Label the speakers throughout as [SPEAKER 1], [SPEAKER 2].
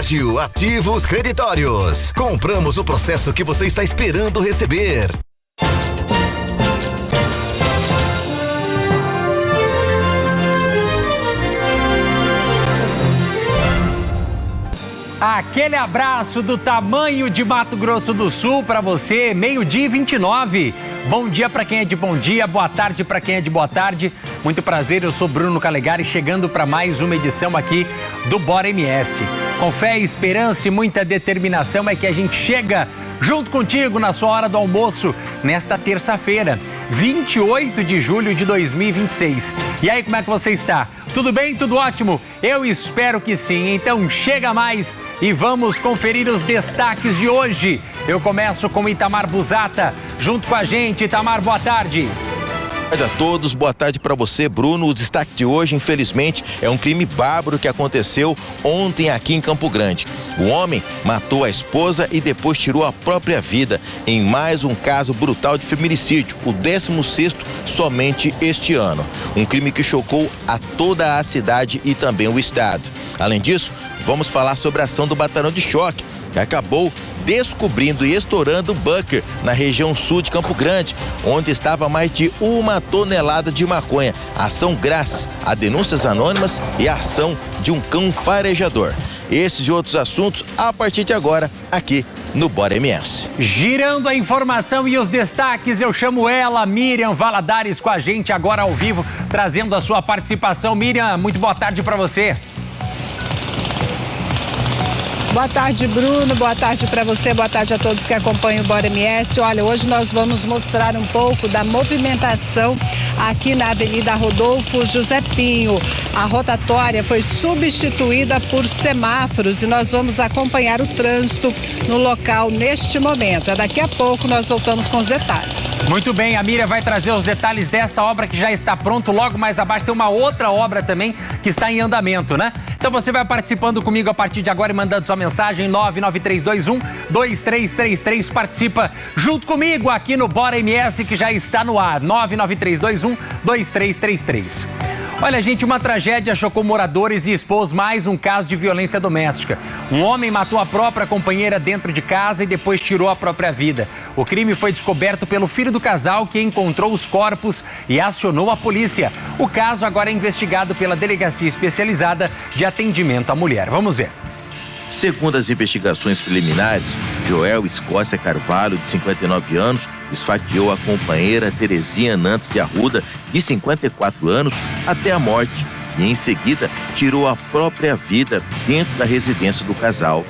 [SPEAKER 1] Ágil Ativos Creditórios. Compramos o processo que você está esperando receber.
[SPEAKER 2] Aquele abraço do tamanho de Mato Grosso do Sul para você, 12:29. Bom dia para quem é de bom dia, boa tarde para quem é de boa tarde. Muito prazer, eu sou Bruno Calegari, chegando para mais uma edição aqui do Bora MS. Com fé, esperança e muita determinação é que a gente chega junto contigo na sua hora do almoço, nesta terça-feira, 28 de julho de 2026. E aí, como é que você está? Tudo bem? Tudo ótimo? Eu espero que sim. Então chega mais e vamos conferir os destaques de hoje. Eu começo com Itamar Busata, junto com a gente. Itamar, boa tarde.
[SPEAKER 3] Boa tarde a todos, boa tarde para você, Bruno. O destaque de hoje, infelizmente, é um crime bárbaro que aconteceu ontem aqui em Campo Grande. O homem matou a esposa e depois tirou a própria vida em mais um caso brutal de feminicídio, o 16º somente este ano. Um crime que chocou a toda a cidade e também o estado. Além disso, vamos falar sobre a ação do Batalhão de Choque, que acabou descobrindo e estourando bunker na região sul de Campo Grande, onde estava mais de 1 tonelada de maconha. Ação graças a denúncias anônimas e a ação de um cão farejador. Esses e outros assuntos a partir de agora, aqui no Bora MS.
[SPEAKER 2] Girando a informação e os destaques, eu chamo ela, Miriam Valadares, com a gente agora ao vivo, trazendo a sua participação. Miriam, muito boa tarde para você.
[SPEAKER 4] Boa tarde, Bruno. Boa tarde para você. Boa tarde a todos que acompanham o Bora MS. Olha, hoje nós vamos mostrar um pouco da movimentação aqui na Avenida Rodolfo José Pinho. A rotatória foi substituída por semáforos e nós vamos acompanhar o trânsito no local neste momento. Daqui a pouco nós voltamos com os detalhes.
[SPEAKER 2] Muito bem, a Miriam vai trazer os detalhes dessa obra que já está pronto. Logo mais abaixo tem uma outra obra também que está em andamento, né? Então você vai participando comigo a partir de agora e mandando sua mensagem 99321-2333. Participa junto comigo aqui no Bora MS, que já está no ar. 99321-2333. Olha, gente, uma tragédia chocou moradores e expôs mais um caso de violência doméstica. Um homem matou a própria companheira dentro de casa e depois tirou a própria vida. O crime foi descoberto pelo filho do casal, que encontrou os corpos e acionou a polícia. O caso agora é investigado pela Delegacia Especializada de Atendimento à Mulher. Vamos ver.
[SPEAKER 3] Segundo as investigações preliminares, Joel Escócia Carvalho, de 59 anos, esfaqueou a companheira Terezinha Nantes de Arruda, de 54 anos, até a morte e, em seguida, tirou a própria vida dentro da residência do casal.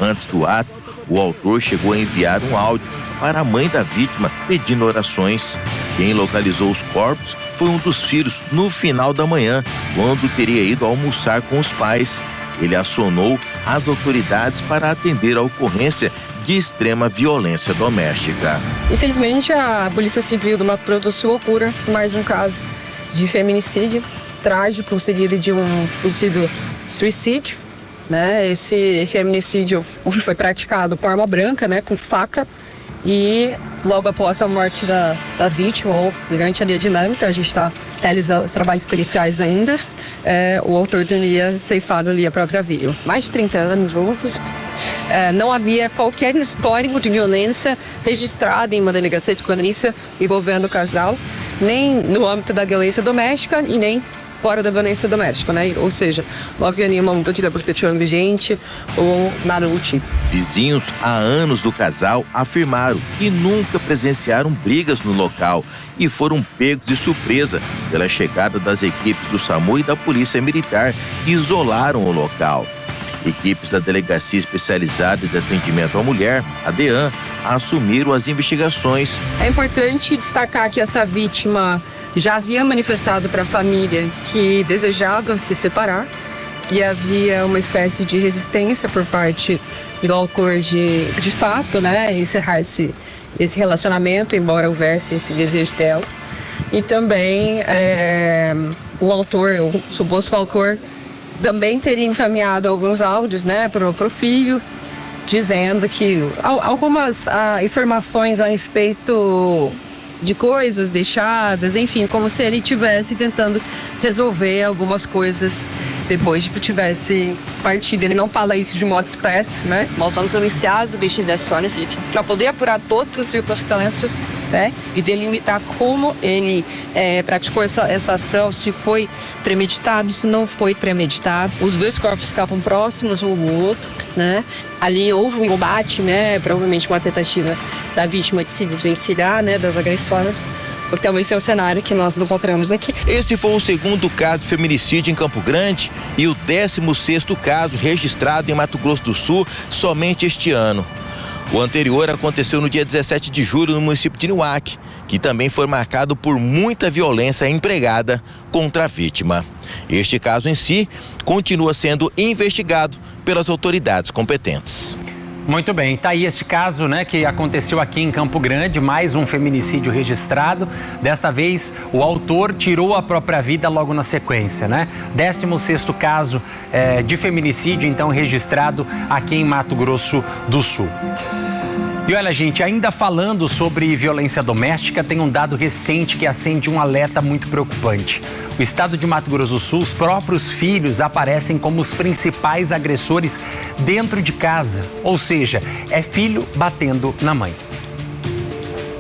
[SPEAKER 3] Antes do ato, o autor chegou a enviar um áudio para a mãe da vítima pedindo orações. Quem localizou os corpos foi um dos filhos no final da manhã, quando teria ido almoçar com os pais. Ele acionou as autoridades para atender a ocorrência de extrema violência doméstica.
[SPEAKER 5] Infelizmente, a Polícia Civil do Mato Grosso do Sul apura mais um caso de feminicídio trágico, seguido de um possível suicídio, né? Esse feminicídio foi praticado com arma branca, né? Com faca, e logo após a morte da vítima, ou durante ali a dinâmica, a gente está realizando os trabalhos periciais ainda, o autor teria ceifado ali a própria vida. Mais de 30 anos juntos, não havia qualquer histórico de violência registrada em uma delegacia de polícia envolvendo o casal, nem no âmbito da violência doméstica e nem fora da violência doméstica, né? Ou seja, não havia nenhuma medida protetiva vigente ou nada do tipo.
[SPEAKER 3] Vizinhos há anos do casal afirmaram que nunca presenciaram brigas no local e foram pegos de surpresa pela chegada das equipes do SAMU e da Polícia Militar, que isolaram o local. Equipes da Delegacia Especializada de Atendimento à Mulher, a DEAN, assumiram as investigações.
[SPEAKER 5] É importante destacar que essa vítima já havia manifestado para a família que desejava se separar e havia uma espécie de resistência por parte do autor de fato, né, encerrar esse relacionamento, embora houvesse esse desejo dela. E também o autor, o suposto autor, também teria encaminhado alguns áudios, né, para o filho, dizendo que algumas informações a respeito de coisas deixadas, enfim, como se ele estivesse tentando resolver algumas coisas depois de que tivesse partido. Ele não fala isso de modo expresso, né? Nós vamos iniciar as investigações para poder apurar todas as circunstâncias, né? E delimitar como ele praticou essa ação, se foi premeditado, se não foi premeditado. Os dois corpos ficavam próximos um ao outro, né? Ali houve um combate, né? Provavelmente uma tentativa da vítima de se desvencilhar, né? Das agressões. Porque talvez seja o cenário que nós encontramos aqui.
[SPEAKER 3] Esse foi o segundo caso de feminicídio em Campo Grande e o 16º caso registrado em Mato Grosso do Sul somente este ano. O anterior aconteceu no dia 17 de julho no município de Niuaque, que também foi marcado por muita violência empregada contra a vítima. Este caso em si continua sendo investigado pelas autoridades competentes.
[SPEAKER 2] Muito bem, tá aí este caso, né, que aconteceu aqui em Campo Grande, mais um feminicídio registrado. Desta vez, o autor tirou a própria vida logo na sequência, né? 16º caso de feminicídio, então, registrado aqui em Mato Grosso do Sul. E olha, gente, ainda falando sobre violência doméstica, tem um dado recente que acende um alerta muito preocupante. O estado de Mato Grosso do Sul, os próprios filhos aparecem como os principais agressores dentro de casa. Ou seja, é filho batendo na mãe.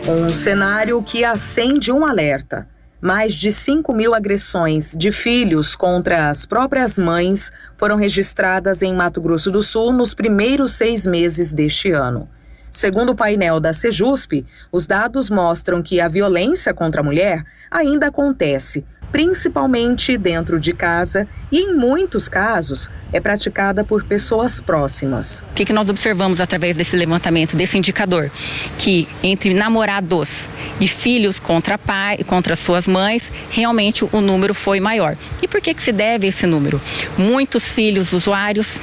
[SPEAKER 6] Um cenário que acende um alerta. Mais de 5.000 agressões de filhos contra as próprias mães foram registradas em Mato Grosso do Sul nos primeiros 6 meses deste ano. Segundo o painel da Sejusp, os dados mostram que a violência contra a mulher ainda acontece, principalmente dentro de casa e, em muitos casos, é praticada por pessoas próximas.
[SPEAKER 7] O que nós observamos através desse levantamento, desse indicador? Que entre namorados e filhos contra suas mães, realmente o número foi maior. E por que se deve esse número? Muitos filhos usuários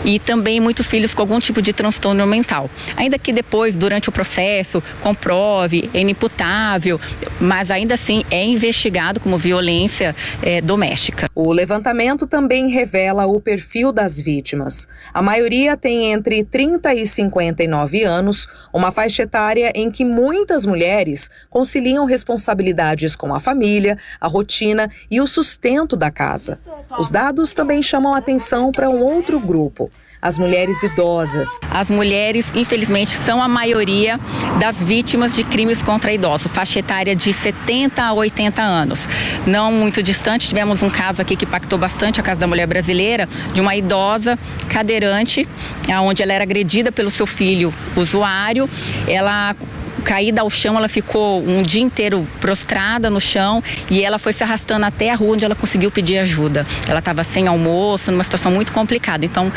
[SPEAKER 7] e também muitos filhos com algum tipo de transtorno mental. Ainda que depois, durante o processo, comprove, é inimputável, mas ainda assim é investigado como violência doméstica.
[SPEAKER 6] O levantamento também revela o perfil das vítimas. A maioria tem entre 30 e 59 anos, uma faixa etária em que muitas mulheres conciliam responsabilidades com a família, a rotina e o sustento da casa. Os dados também chamam a atenção para um outro grupo: as mulheres idosas.
[SPEAKER 7] As mulheres, infelizmente, são a maioria das vítimas de crimes contra idosos, faixa etária de 70 a 80 anos. Não muito distante, tivemos um caso aqui que impactou bastante a Casa da Mulher Brasileira, de uma idosa cadeirante, onde ela era agredida pelo seu filho usuário. Ela, caída ao chão, ela ficou um dia inteiro prostrada no chão e ela foi se arrastando até a rua onde ela conseguiu pedir ajuda. Ela estava sem almoço, numa situação muito complicada. Então,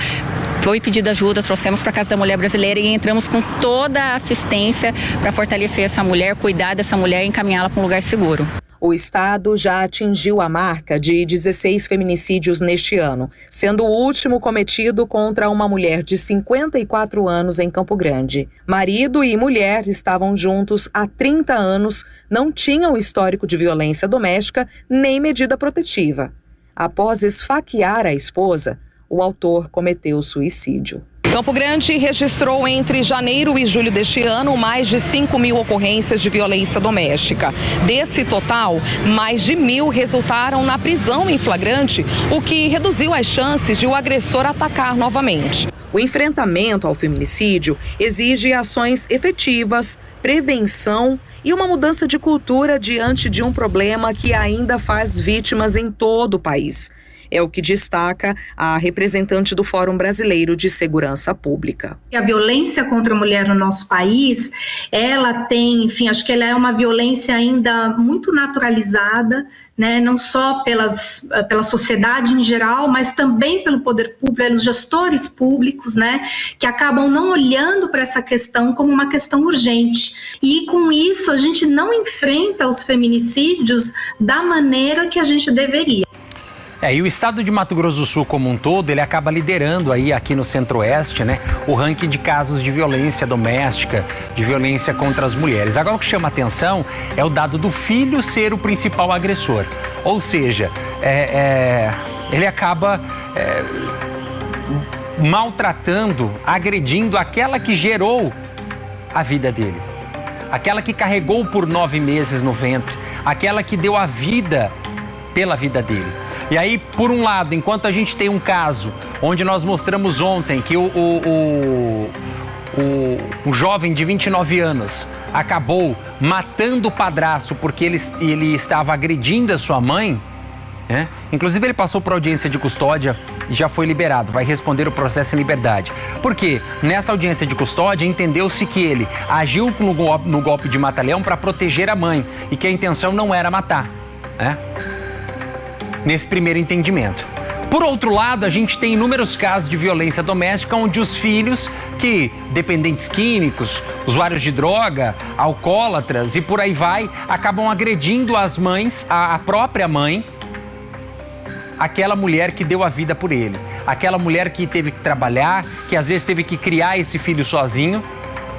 [SPEAKER 7] foi pedida ajuda, trouxemos para a Casa da Mulher Brasileira e entramos com toda a assistência para fortalecer essa mulher, cuidar dessa mulher e encaminhá-la para um lugar seguro.
[SPEAKER 6] O estado já atingiu a marca de 16 feminicídios neste ano, sendo o último cometido contra uma mulher de 54 anos em Campo Grande. Marido e mulher estavam juntos há 30 anos, não tinham histórico de violência doméstica nem medida protetiva. Após esfaquear a esposa, o autor cometeu suicídio. Campo Grande registrou entre janeiro e julho deste ano mais de 5.000 ocorrências de violência doméstica. Desse total, mais de 1.000 resultaram na prisão em flagrante, o que reduziu as chances de o agressor atacar novamente. O enfrentamento ao feminicídio exige ações efetivas, prevenção e uma mudança de cultura diante de um problema que ainda faz vítimas em todo o país. É o que destaca a representante do Fórum Brasileiro de Segurança Pública.
[SPEAKER 8] A violência contra a mulher no nosso país, ela tem, enfim, acho que ela é uma violência ainda muito naturalizada, né, não só pela sociedade em geral, mas também pelo poder público, pelos gestores públicos, né, que acabam não olhando para essa questão como uma questão urgente. E com isso a gente não enfrenta os feminicídios da maneira que a gente deveria.
[SPEAKER 2] E o estado de Mato Grosso do Sul como um todo, ele acaba liderando aí aqui no Centro-Oeste, né, o ranking de casos de violência doméstica, de violência contra as mulheres. Agora o que chama atenção é o dado do filho ser o principal agressor. Ou seja, ele acaba maltratando, agredindo aquela que gerou a vida dele. Aquela que carregou por 9 meses no ventre, aquela que deu a vida pela vida dele. E aí, por um lado, enquanto a gente tem um caso onde nós mostramos ontem que um jovem de 29 anos acabou matando o padrasto porque ele estava agredindo a sua mãe, né? Inclusive ele passou por audiência de custódia e já foi liberado, vai responder o processo em liberdade. Por quê? Nessa audiência de custódia entendeu-se que ele agiu no golpe de mata-leão para proteger a mãe e que a intenção não era matar, né? Nesse primeiro entendimento. Por outro lado, a gente tem inúmeros casos de violência doméstica onde os filhos, que dependentes químicos, usuários de droga, alcoólatras e por aí vai, acabam agredindo as mães, a própria mãe, aquela mulher que deu a vida por ele, aquela mulher que teve que trabalhar, que às vezes teve que criar esse filho sozinho,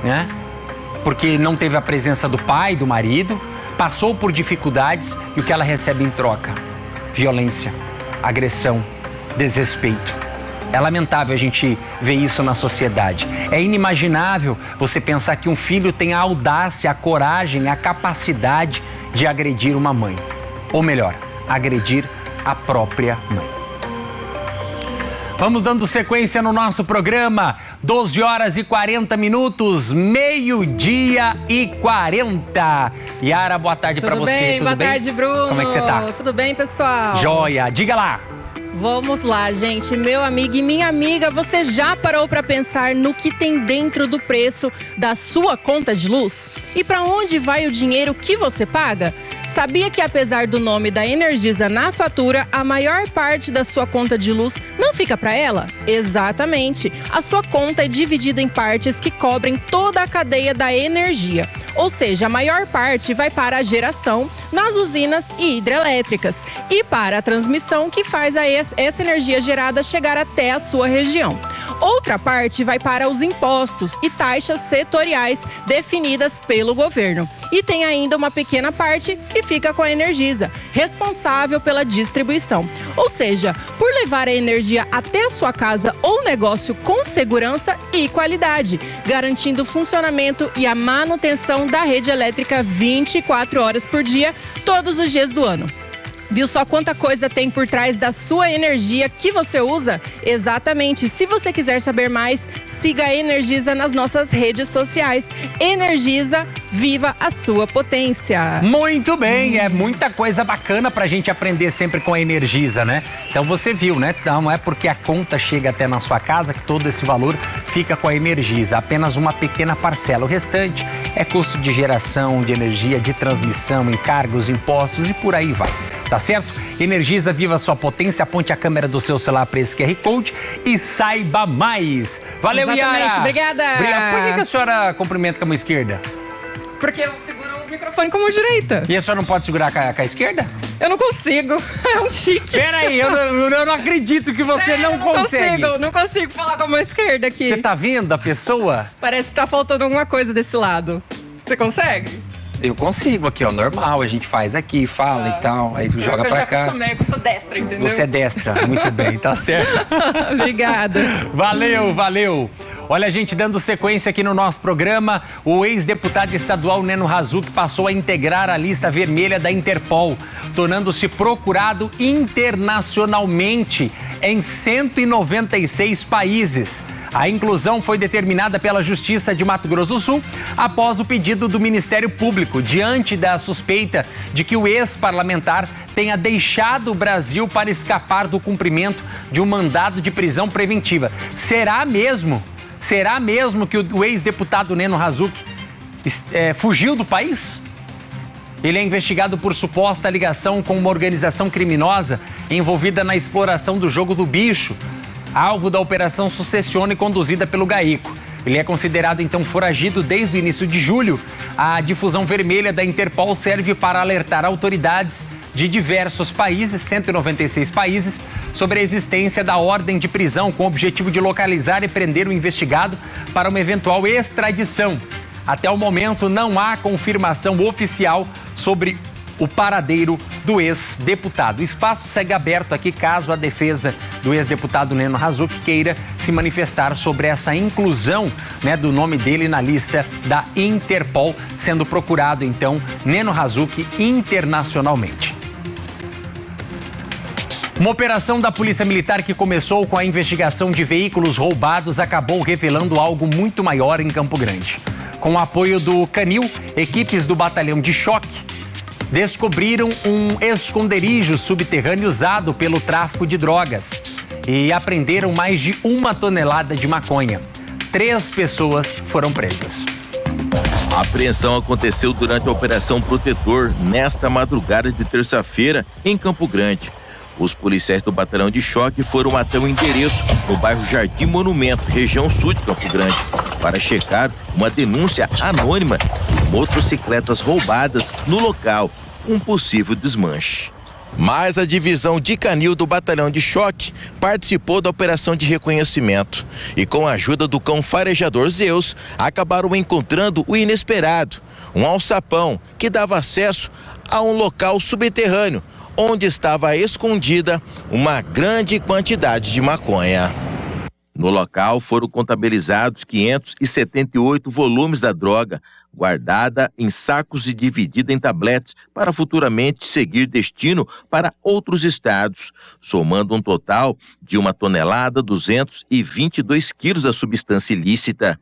[SPEAKER 2] né? Porque não teve a presença do pai, do marido, passou por dificuldades e o que ela recebe em troca? Violência, agressão, desrespeito. É lamentável a gente ver isso na sociedade. É inimaginável você pensar que um filho tem a audácia, a coragem, a capacidade de agredir uma mãe. Ou melhor, agredir a própria mãe. Vamos dando sequência no nosso programa. 12 horas e 40 minutos, meio-dia e 40. Yara, boa tarde pra você.
[SPEAKER 9] Tudo bem? Boa tarde, Bruno.
[SPEAKER 2] Como é que você tá?
[SPEAKER 9] Tudo bem, pessoal?
[SPEAKER 2] Joia. Diga lá.
[SPEAKER 9] Vamos lá, gente. Meu amigo e minha amiga, você já parou para pensar no que tem dentro do preço da sua conta de luz? E para onde vai o dinheiro que você paga? Sabia que apesar do nome da Energisa na fatura, a maior parte da sua conta de luz não fica para ela? Exatamente. A sua conta é dividida em partes que cobrem toda a cadeia da energia. Ou seja, a maior parte vai para a geração nas usinas e hidrelétricas e para a transmissão que faz essa energia gerada chegar até a sua região. Outra parte vai para os impostos e taxas setoriais definidas pelo governo. E tem ainda uma pequena parte que fica com a Energisa, responsável pela distribuição. Ou seja, por levar a energia até a sua casa ou negócio com segurança e qualidade, garantindo o funcionamento e a manutenção da rede elétrica 24 horas por dia, todos os dias do ano. Viu só quanta coisa tem por trás da sua energia que você usa? Exatamente. Se você quiser saber mais, siga a Energisa nas nossas redes sociais. Energisa, viva a sua potência.
[SPEAKER 2] Muito bem, é muita coisa bacana pra gente aprender sempre com a Energisa, né? Então você viu, né? Não é porque a conta chega até na sua casa que todo esse valor fica com a Energisa. Apenas uma pequena parcela. O restante é custo de geração, de energia, de transmissão, encargos, impostos e por aí vai. Tá certo? Energisa, viva a sua potência, aponte a câmera do seu celular para esse QR Code e saiba mais. Valeu,
[SPEAKER 9] Exatamente.
[SPEAKER 2] Yara!
[SPEAKER 9] Obrigada!
[SPEAKER 2] Por que a senhora cumprimenta com a mão esquerda?
[SPEAKER 9] Porque eu seguro o microfone com a mão direita.
[SPEAKER 2] E a senhora não pode segurar com a esquerda?
[SPEAKER 9] Eu não consigo. É um tique.
[SPEAKER 2] Peraí, eu não acredito que você
[SPEAKER 9] Sério,
[SPEAKER 2] não consegue.
[SPEAKER 9] Não consigo falar com a mão esquerda aqui.
[SPEAKER 2] Você tá vendo a pessoa?
[SPEAKER 9] Parece que tá faltando alguma coisa desse lado. Você consegue?
[SPEAKER 2] Eu consigo aqui, ó, normal, a gente faz aqui, fala e tal, aí tu joga pra cá.
[SPEAKER 9] Eu já acostumei, eu sou destra, entendeu?
[SPEAKER 2] Você é destra, muito bem, tá certo.
[SPEAKER 9] Obrigada.
[SPEAKER 2] Valeu. Olha, gente, dando sequência aqui no nosso programa, o ex-deputado estadual Neno Razuc passou a integrar a lista vermelha da Interpol, tornando-se procurado internacionalmente em 196 países. A inclusão foi determinada pela Justiça de Mato Grosso do Sul após o pedido do Ministério Público, diante da suspeita de que o ex-parlamentar tenha deixado o Brasil para escapar do cumprimento de um mandado de prisão preventiva. Será mesmo que o ex-deputado Neno Razuc fugiu do país? Ele é investigado por suposta ligação com uma organização criminosa envolvida na exploração do jogo do bicho, alvo da Operação Sucessione conduzida pelo GAECO. Ele é considerado, então, foragido desde o início de julho. A difusão vermelha da Interpol serve para alertar autoridades de diversos países, 196 países, sobre a existência da ordem de prisão com o objetivo de localizar e prender o investigado para uma eventual extradição. Até o momento, não há confirmação oficial sobre o paradeiro do ex-deputado. O espaço segue aberto aqui caso a defesa do ex-deputado Neno Razuc queira se manifestar sobre essa inclusão, né, do nome dele na lista da Interpol, sendo procurado, então, Neno Razuc internacionalmente. Uma operação da Polícia Militar que começou com a investigação de veículos roubados acabou revelando algo muito maior em Campo Grande. Com o apoio do Canil, equipes do Batalhão de Choque descobriram um esconderijo subterrâneo usado pelo tráfico de drogas e apreenderam mais de 1 tonelada de maconha. 3 pessoas foram presas.
[SPEAKER 3] A apreensão aconteceu durante a Operação Protetor, nesta madrugada de terça-feira, em Campo Grande. Os policiais do Batalhão de Choque foram até o endereço, no bairro Jardim Monumento, região sul de Campo Grande, para checar uma denúncia anônima de motocicletas roubadas no local, um possível desmanche. Mas a divisão de Canil do Batalhão de Choque participou da operação de reconhecimento e, com a ajuda do cão farejador Zeus, acabaram encontrando o inesperado, um alçapão que dava acesso a um local subterrâneo, onde estava escondida uma grande quantidade de maconha. No local foram contabilizados 578 volumes da droga, guardada em sacos e dividida em tabletes para futuramente seguir destino para outros estados, somando um total de 1,222 quilos da substância ilícita.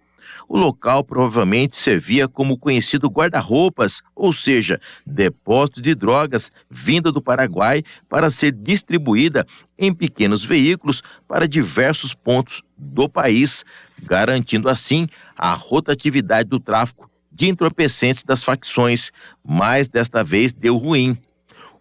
[SPEAKER 3] O local provavelmente servia como conhecido guarda-roupas, ou seja, depósito de drogas vinda do Paraguai para ser distribuída em pequenos veículos para diversos pontos do país, garantindo assim a rotatividade do tráfico de entorpecentes das facções, mas desta vez deu ruim.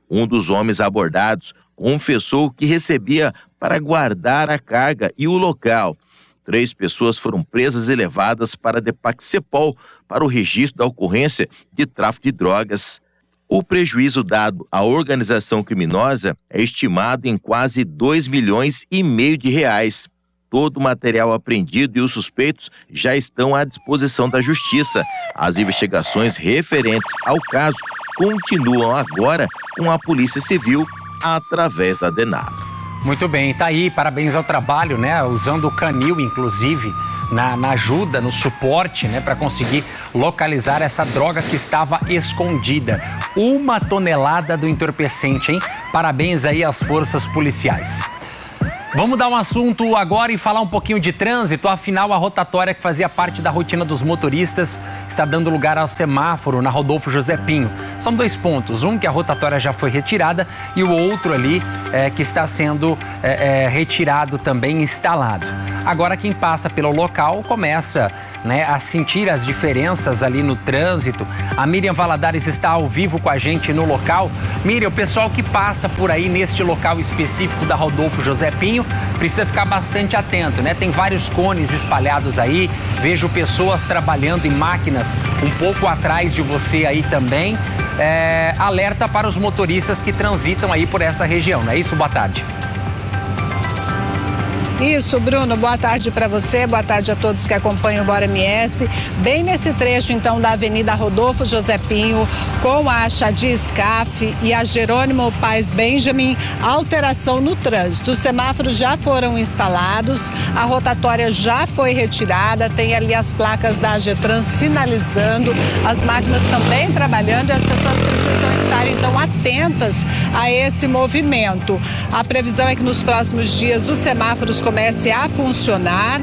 [SPEAKER 3] Um dos homens abordados confessou que recebia para guardar a carga e o local. 3 pessoas foram presas e levadas para a Depac-Cepol para o registro da ocorrência de tráfico de drogas. O prejuízo dado à organização criminosa é estimado em quase R$2,5 milhões de reais. Todo o material apreendido e os suspeitos já estão à disposição da Justiça. As investigações referentes ao caso continuam agora com a Polícia Civil através da DENAR.
[SPEAKER 2] Muito bem, tá aí, parabéns ao trabalho, né? Usando o Canil, inclusive, na ajuda, no suporte, né? Para conseguir localizar essa droga que estava escondida. 1 tonelada do entorpecente, hein? Parabéns aí às forças policiais. Vamos dar um assunto agora e falar um pouquinho de trânsito. Afinal, a rotatória que fazia parte da rotina dos motoristas está dando lugar ao semáforo na Rodolfo José Pinho. São 2 pontos, um que a rotatória já foi retirada e o outro ali que está sendo retirado também, instalado. Agora quem passa pelo local começa, né, a sentir as diferenças ali no trânsito. A Miriam Valadares está ao vivo com a gente no local. Miriam, o pessoal que passa por aí neste local específico da Rodolfo José Pinho precisa ficar bastante atento, né? Tem vários cones espalhados aí, vejo pessoas trabalhando em máquinas um pouco atrás de você aí também. Alerta para os motoristas que transitam aí por essa região, não é isso? Boa tarde.
[SPEAKER 4] Isso, Bruno, boa tarde para você, boa tarde a todos que acompanham o Bora MS. Bem nesse trecho, então, da Avenida Rodolfo José Pinho, com a Chadi Scaf e a Jerônimo Paes Benjamin, alteração no trânsito. Os semáforos já foram instalados, a rotatória já foi retirada, tem ali as placas da AGETRAN sinalizando, as máquinas também trabalhando e as pessoas precisam estar, então, atentas a esse movimento. A previsão é que nos próximos dias os semáforos comece a funcionar.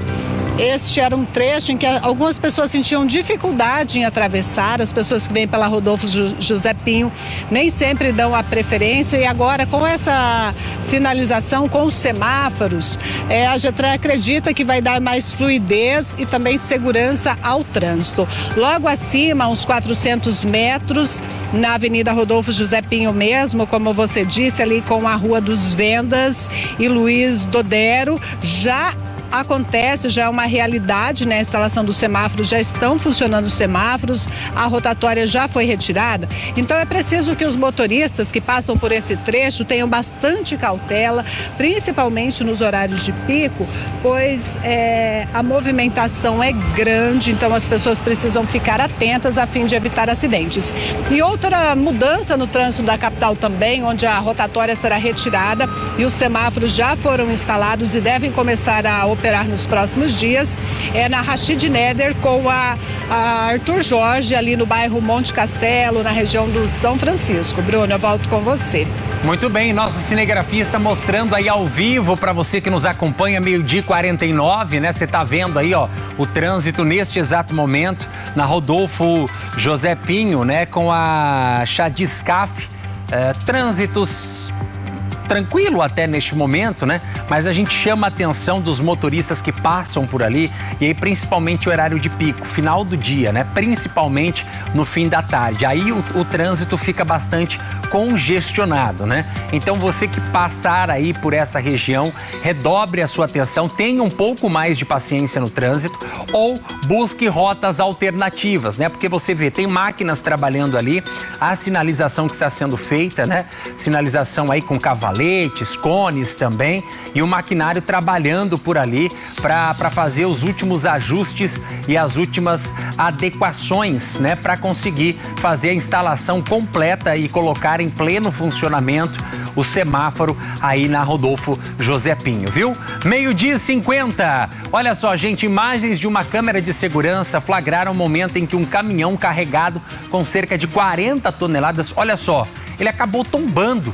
[SPEAKER 4] Este era um trecho em que algumas pessoas sentiam dificuldade em atravessar, as pessoas que vêm pela Rodolfo José Pinho nem sempre dão a preferência, e agora com essa sinalização, com os semáforos, a AGETRAN acredita que vai dar mais fluidez e também segurança ao trânsito. Logo acima, uns 400 metros, na Avenida Rodolfo José Pinho mesmo, como você disse, ali com a Rua dos Vendas e Luiz Dodero, já acontece, já é uma realidade, né? A instalação dos semáforos, já estão funcionando os semáforos, a rotatória já foi retirada. Então é preciso que os motoristas que passam por esse trecho tenham bastante cautela, principalmente nos horários de pico, pois a movimentação é grande, então as pessoas precisam ficar atentas a fim de evitar acidentes. E outra mudança no trânsito da capital também, onde a rotatória será retirada e os semáforos já foram instalados e devem começar a operar nos próximos dias é na Rachid Neder com a Arthur Jorge, ali no bairro Monte Castelo, na região do São Francisco. Bruno, eu volto com você.
[SPEAKER 2] Muito bem, nosso cinegrafista mostrando aí ao vivo para você que nos acompanha, 12h49, né? Você tá vendo aí, ó, o trânsito neste exato momento na Rodolfo José Pinho, né? Com a Chadiscaf, trânsitos tranquilo até neste momento, né? Mas a gente chama a atenção dos motoristas que passam por ali, e aí principalmente o horário de pico, final do dia, né? Principalmente no fim da tarde. Aí o trânsito fica bastante congestionado, né? Então você que passar aí por essa região, redobre a sua atenção, tenha um pouco mais de paciência no trânsito ou busque rotas alternativas, né? Porque você vê, tem máquinas trabalhando ali, a sinalização que está sendo feita, né? Sinalização aí com cavaletes, cones também, e o maquinário trabalhando por ali para fazer os últimos ajustes e as últimas adequações, né? Para conseguir fazer a instalação completa e colocar em pleno funcionamento o semáforo aí na Rodolfo José Pinho, viu? 12h50. Olha só, gente, imagens de uma câmera de segurança flagraram o momento em que um caminhão carregado com cerca de 40 toneladas, olha só, ele acabou tombando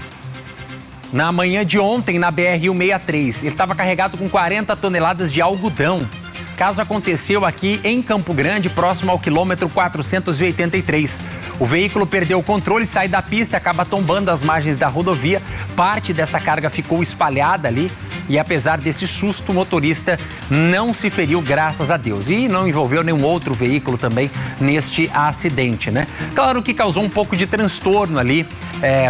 [SPEAKER 2] na manhã de ontem na BR-163. Ele estava carregado com 40 toneladas de algodão. O caso aconteceu aqui em Campo Grande, próximo ao quilômetro 483. O veículo perdeu o controle, sai da pista, acaba tombando às margens da rodovia. Parte dessa carga ficou espalhada ali e, apesar desse susto, o motorista não se feriu, graças a Deus. E não envolveu nenhum outro veículo também neste acidente, né? Claro que causou um pouco de transtorno ali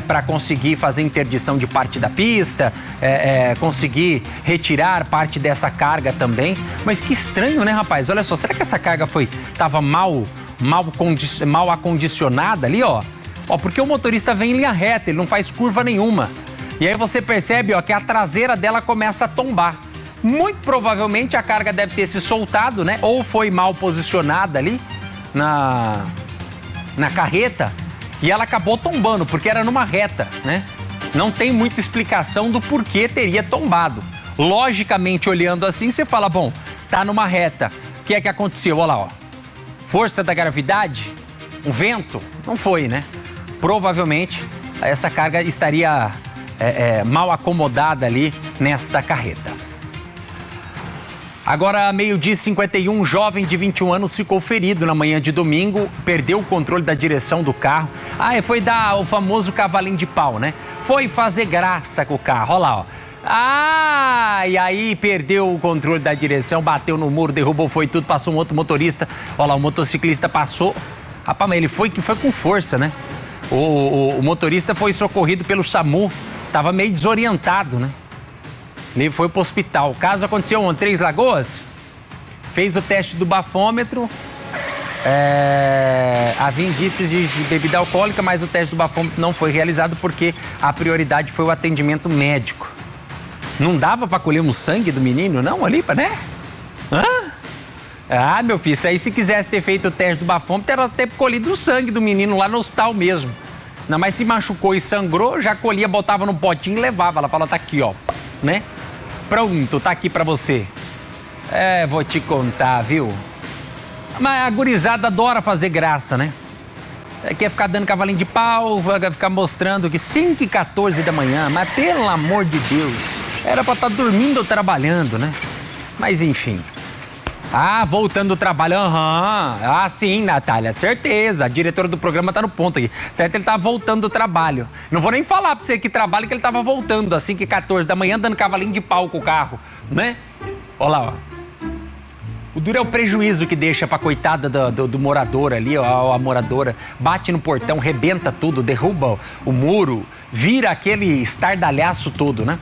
[SPEAKER 2] para conseguir fazer interdição de parte da pista, conseguir retirar parte dessa carga também. Mas que estranho, né, rapaz? Olha só, será que essa carga estava mal acondicionada ali, ó? Porque o motorista vem em linha reta, ele não faz curva nenhuma. E aí você percebe, ó, que a traseira dela começa a tombar. Muito provavelmente a carga deve ter se soltado, né? Ou foi mal posicionada ali na carreta e ela acabou tombando, porque era numa reta, né? Não tem muita explicação do porquê teria tombado. Logicamente, olhando assim, você fala, bom, tá numa reta. O que é que aconteceu? Olha lá, ó. Força da gravidade? Um vento? Não foi, né? Provavelmente essa carga estaria mal acomodada ali nesta carreta. Agora, 12h51, um jovem de 21 anos ficou ferido na manhã de domingo, perdeu o controle da direção do carro. Foi dar o famoso cavalinho de pau, né? Foi fazer graça com o carro, olha lá, ó. E aí perdeu o controle da direção, bateu no muro, derrubou, foi tudo, passou um outro motorista. Olha lá, o motociclista passou. Rapaz, mas ele foi com força, né? O motorista foi socorrido pelo SAMU, tava meio desorientado, né? Ele foi pro hospital. O caso aconteceu ontem, Três Lagoas, fez o teste do bafômetro, havia indícios de bebida alcoólica, mas o teste do bafômetro não foi realizado porque a prioridade foi o atendimento médico. Não dava pra colher um sangue do menino, não, ali, né? Meu filho, isso aí, se quisesse ter feito o teste do bafômetro, era ter colhido o sangue do menino lá no hospital mesmo. Não, mas se machucou e sangrou, já colhia, botava no potinho e levava. Ela falou, tá aqui, ó, né? Pronto, tá aqui pra você. Vou te contar, viu? Mas a gurizada adora fazer graça, né? Quer ficar dando cavalinho de pau, vai ficar mostrando que 5h14 da manhã, mas pelo amor de Deus, era pra estar dormindo ou trabalhando, né? Mas enfim. Voltando do trabalho, sim, Natália, certeza, a diretora do programa tá no ponto aqui, certo? Ele tá voltando do trabalho. Não vou nem falar pra você que trabalho, que ele tava voltando às 5h14 da manhã, dando cavalinho de pau com o carro, né? Olha lá, ó. O duro é o prejuízo que deixa pra coitada do morador ali, ó, a moradora. Bate no portão, rebenta tudo, derruba o muro, vira aquele estardalhaço todo, né?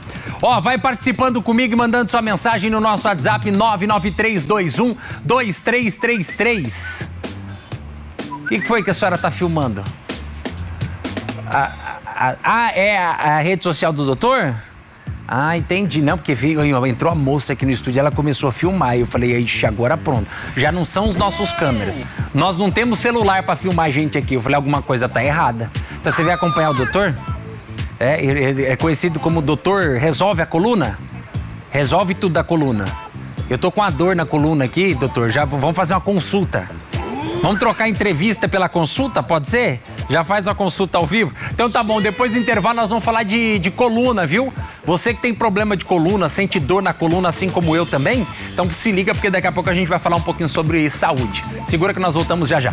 [SPEAKER 2] Vai participando comigo e mandando sua mensagem no nosso WhatsApp 993212333. O que foi que a senhora tá filmando? É a rede social do doutor? Entendi. Não, porque entrou a moça aqui no estúdio, ela começou a filmar. Eu falei, ixi, agora pronto. Já não são os nossos câmeras. Nós não temos celular pra filmar a gente aqui. Eu falei, alguma coisa tá errada. Então você veio acompanhar o doutor? É conhecido como doutor resolve a coluna? Resolve tudo da coluna. Eu tô com a dor na coluna aqui, doutor. Já vamos fazer uma consulta. Vamos trocar entrevista pela consulta, pode ser? Já faz a consulta ao vivo? Então tá bom, depois do intervalo nós vamos falar de coluna, viu? Você que tem problema de coluna, sente dor na coluna assim como eu também, então se liga porque daqui a pouco a gente vai falar um pouquinho sobre saúde. Segura que nós voltamos já já.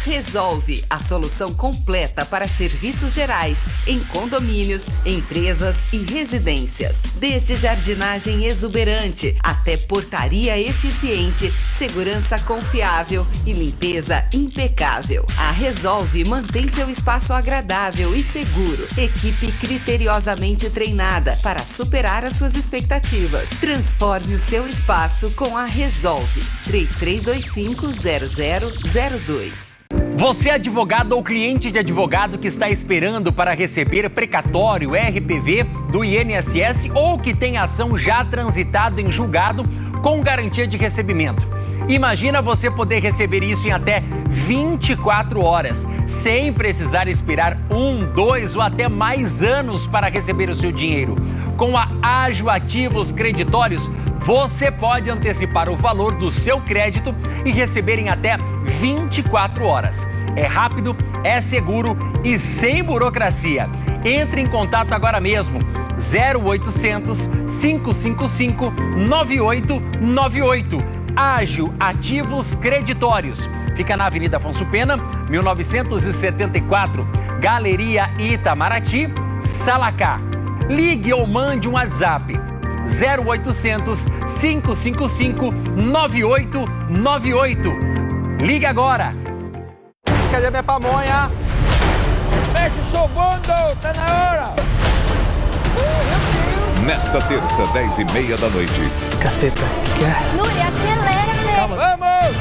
[SPEAKER 10] Resolve, a solução completa para serviços gerais, em condomínios, empresas e residências. Desde jardinagem exuberante até portaria eficiente, segurança confiável e limpeza impecável. A Resolve mantém seu espaço agradável e seguro. Equipe criteriosamente treinada para superar as suas expectativas. Transforme o seu espaço com a Resolve. 3325-0002.
[SPEAKER 2] Você, advogado ou cliente de advogado que está esperando para receber precatório, RPV do INSS ou que tem ação já transitada em julgado com garantia de recebimento. Imagina você poder receber isso em até 24 horas, sem precisar esperar 1, 2 ou até mais anos para receber o seu dinheiro. Com a Ágil Ativos Creditórios, você pode antecipar o valor do seu crédito e receber em até 24 horas. É rápido, é seguro e sem burocracia. Entre em contato agora mesmo. 0800 555 9898. Ágil Ativos Creditórios. Fica na Avenida Afonso Pena, 1974, Galeria Itamaraty, Salacá. Ligue ou mande um WhatsApp. 0800 555 9898. Ligue agora.
[SPEAKER 11] Cadê minha pamonha? Fecha o segundo, tá na hora.
[SPEAKER 12] Nesta terça, 10h30 da noite.
[SPEAKER 11] Caceta, que é?
[SPEAKER 13] Núria, acelera,
[SPEAKER 11] Calma. Vamos!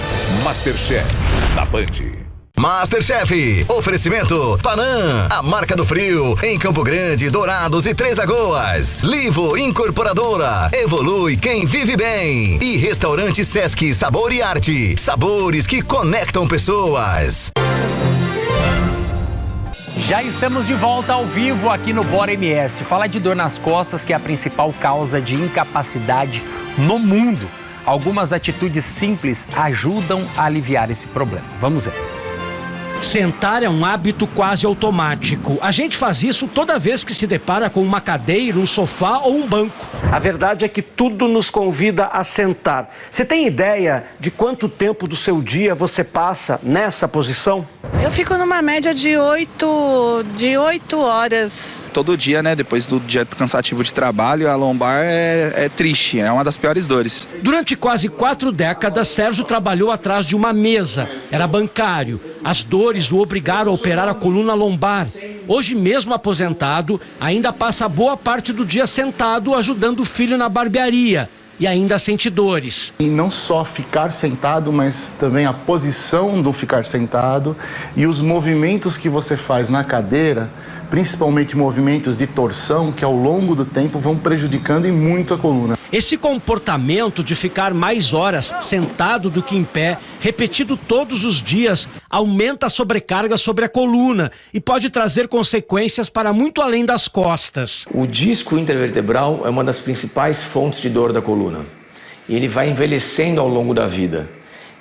[SPEAKER 12] Masterchef, na Band.
[SPEAKER 1] Masterchef, oferecimento Panam, a marca do frio, em Campo Grande, Dourados e Três Lagoas. Livo Incorporadora, evolui quem vive bem. E Restaurante Sesc Sabor e Arte, sabores que conectam pessoas.
[SPEAKER 2] Já estamos de volta ao vivo aqui no Bora MS. Falar de dor nas costas, que é a principal causa de incapacidade no mundo. Algumas atitudes simples ajudam a aliviar esse problema. Vamos ver.
[SPEAKER 14] Sentar é um hábito quase automático. A gente faz isso toda vez que se depara com uma cadeira, um sofá ou um banco. A verdade é que tudo nos convida a sentar. Você tem ideia de quanto tempo do seu dia você passa nessa posição?
[SPEAKER 4] Eu fico numa média de 8 horas.
[SPEAKER 15] Todo dia, né? Depois do dia cansativo de trabalho, a lombar é triste, é uma das piores dores.
[SPEAKER 14] Durante quase 4 décadas, Sérgio trabalhou atrás de uma mesa. Era bancário. As dores o obrigaram a operar a coluna lombar. Hoje, mesmo aposentado, ainda passa boa parte do dia sentado ajudando o filho na barbearia. E ainda sente dores.
[SPEAKER 16] E não só ficar sentado, mas também a posição do ficar sentado e os movimentos que você faz na cadeira, principalmente movimentos de torção, que ao longo do tempo vão prejudicando e muito a coluna.
[SPEAKER 14] Esse comportamento de ficar mais horas sentado do que em pé, repetido todos os dias, aumenta a sobrecarga sobre a coluna e pode trazer consequências para muito além das costas.
[SPEAKER 17] O disco intervertebral é uma das principais fontes de dor da coluna. E ele vai envelhecendo ao longo da vida.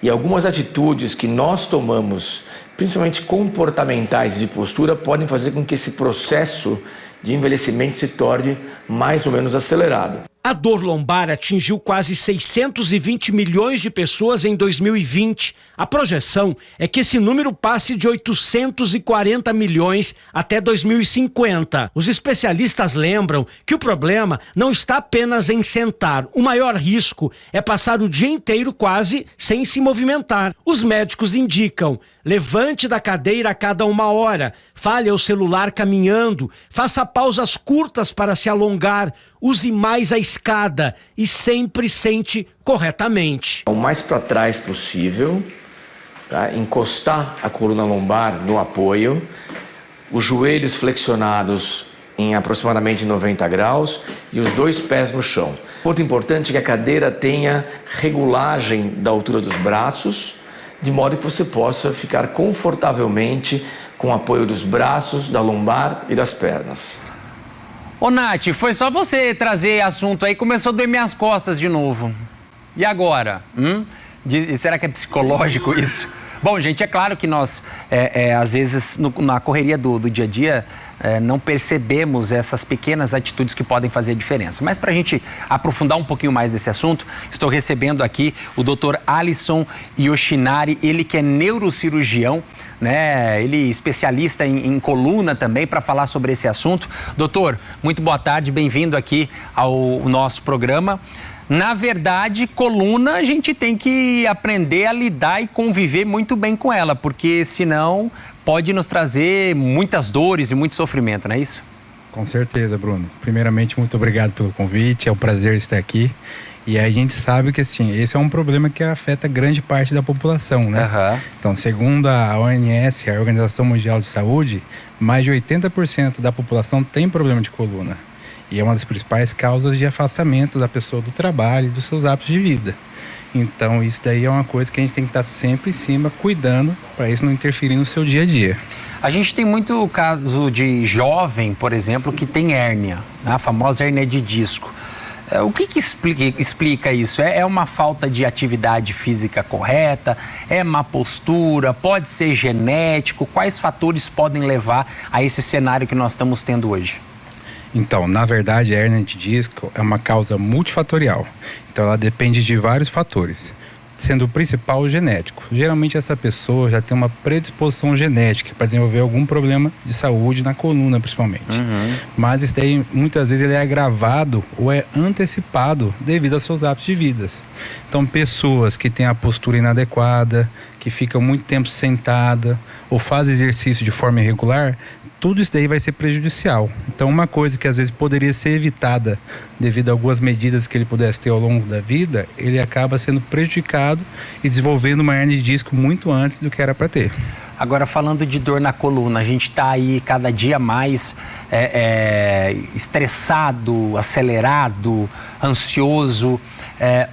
[SPEAKER 17] E algumas atitudes que nós tomamos, principalmente comportamentais de postura, podem fazer com que esse processo de envelhecimento se torne mais ou menos acelerado.
[SPEAKER 14] A dor lombar atingiu quase 620 milhões de pessoas em 2020. A projeção é que esse número passe de 840 milhões até 2050. Os especialistas lembram que o problema não está apenas em sentar. O maior risco é passar o dia inteiro quase sem se movimentar. Os médicos indicam: levante da cadeira a cada 1 hora, fale ao celular caminhando, faça pausas curtas para se alongar, use mais a escada e sempre sente corretamente.
[SPEAKER 17] O mais para trás possível, tá? Encostar a coluna lombar no apoio, os joelhos flexionados em aproximadamente 90 graus e os 2 pés no chão. Ponto importante é que a cadeira tenha regulagem da altura dos braços, de modo que você possa ficar confortavelmente com o apoio dos braços, da lombar e das pernas.
[SPEAKER 2] Ô Nath, foi só você trazer assunto aí, começou a doer minhas costas de novo. E agora? Será que é psicológico isso? Bom, gente, é claro que nós, às vezes, na correria do dia a dia, não percebemos essas pequenas atitudes que podem fazer a diferença. Mas para a gente aprofundar um pouquinho mais desse assunto, estou recebendo aqui o Dr. Alisson Yoshinari, ele que é neurocirurgião, né? Ele é especialista em coluna também, para falar sobre esse assunto. Doutor, muito boa tarde, bem-vindo aqui ao nosso programa. Na verdade, coluna, a gente tem que aprender a lidar e conviver muito bem com ela, porque senão pode nos trazer muitas dores e muito sofrimento, não é isso?
[SPEAKER 13] Com certeza, Bruno. Primeiramente, muito obrigado pelo convite, é um prazer estar aqui. E a gente sabe que, assim, esse é um problema que afeta grande parte da população, né? Então, segundo a OMS, a Organização Mundial de Saúde, mais de 80% da população tem problema de coluna. E é uma das principais causas de afastamento da pessoa do trabalho e dos seus hábitos de vida. Então, isso daí é uma coisa que a gente tem que estar sempre em cima, cuidando, para isso não interferir no seu dia a dia.
[SPEAKER 2] A gente tem muito caso de jovem, por exemplo, que tem hérnia, né? A famosa hérnia de disco. O que explica isso? É uma falta de atividade física correta? É má postura? Pode ser genético? Quais fatores podem levar a esse cenário que nós estamos tendo hoje?
[SPEAKER 13] Então, na verdade, a hérnia de disco é uma causa multifatorial. Então, ela depende de vários fatores, sendo o principal o genético. Geralmente, essa pessoa já tem uma predisposição genética para desenvolver algum problema de saúde na coluna, principalmente. Mas isso daí, muitas vezes, ele é agravado ou é antecipado devido aos seus hábitos de vida. Então, pessoas que têm a postura inadequada, que ficam muito tempo sentada ou fazem exercício de forma irregular, tudo isso daí vai ser prejudicial. Então, uma coisa que às vezes poderia ser evitada devido a algumas medidas que ele pudesse ter ao longo da vida, ele acaba sendo prejudicado e desenvolvendo uma hérnia de disco muito antes do que era para ter.
[SPEAKER 2] Agora, falando de dor na coluna, a gente está aí cada dia mais estressado, acelerado, ansioso.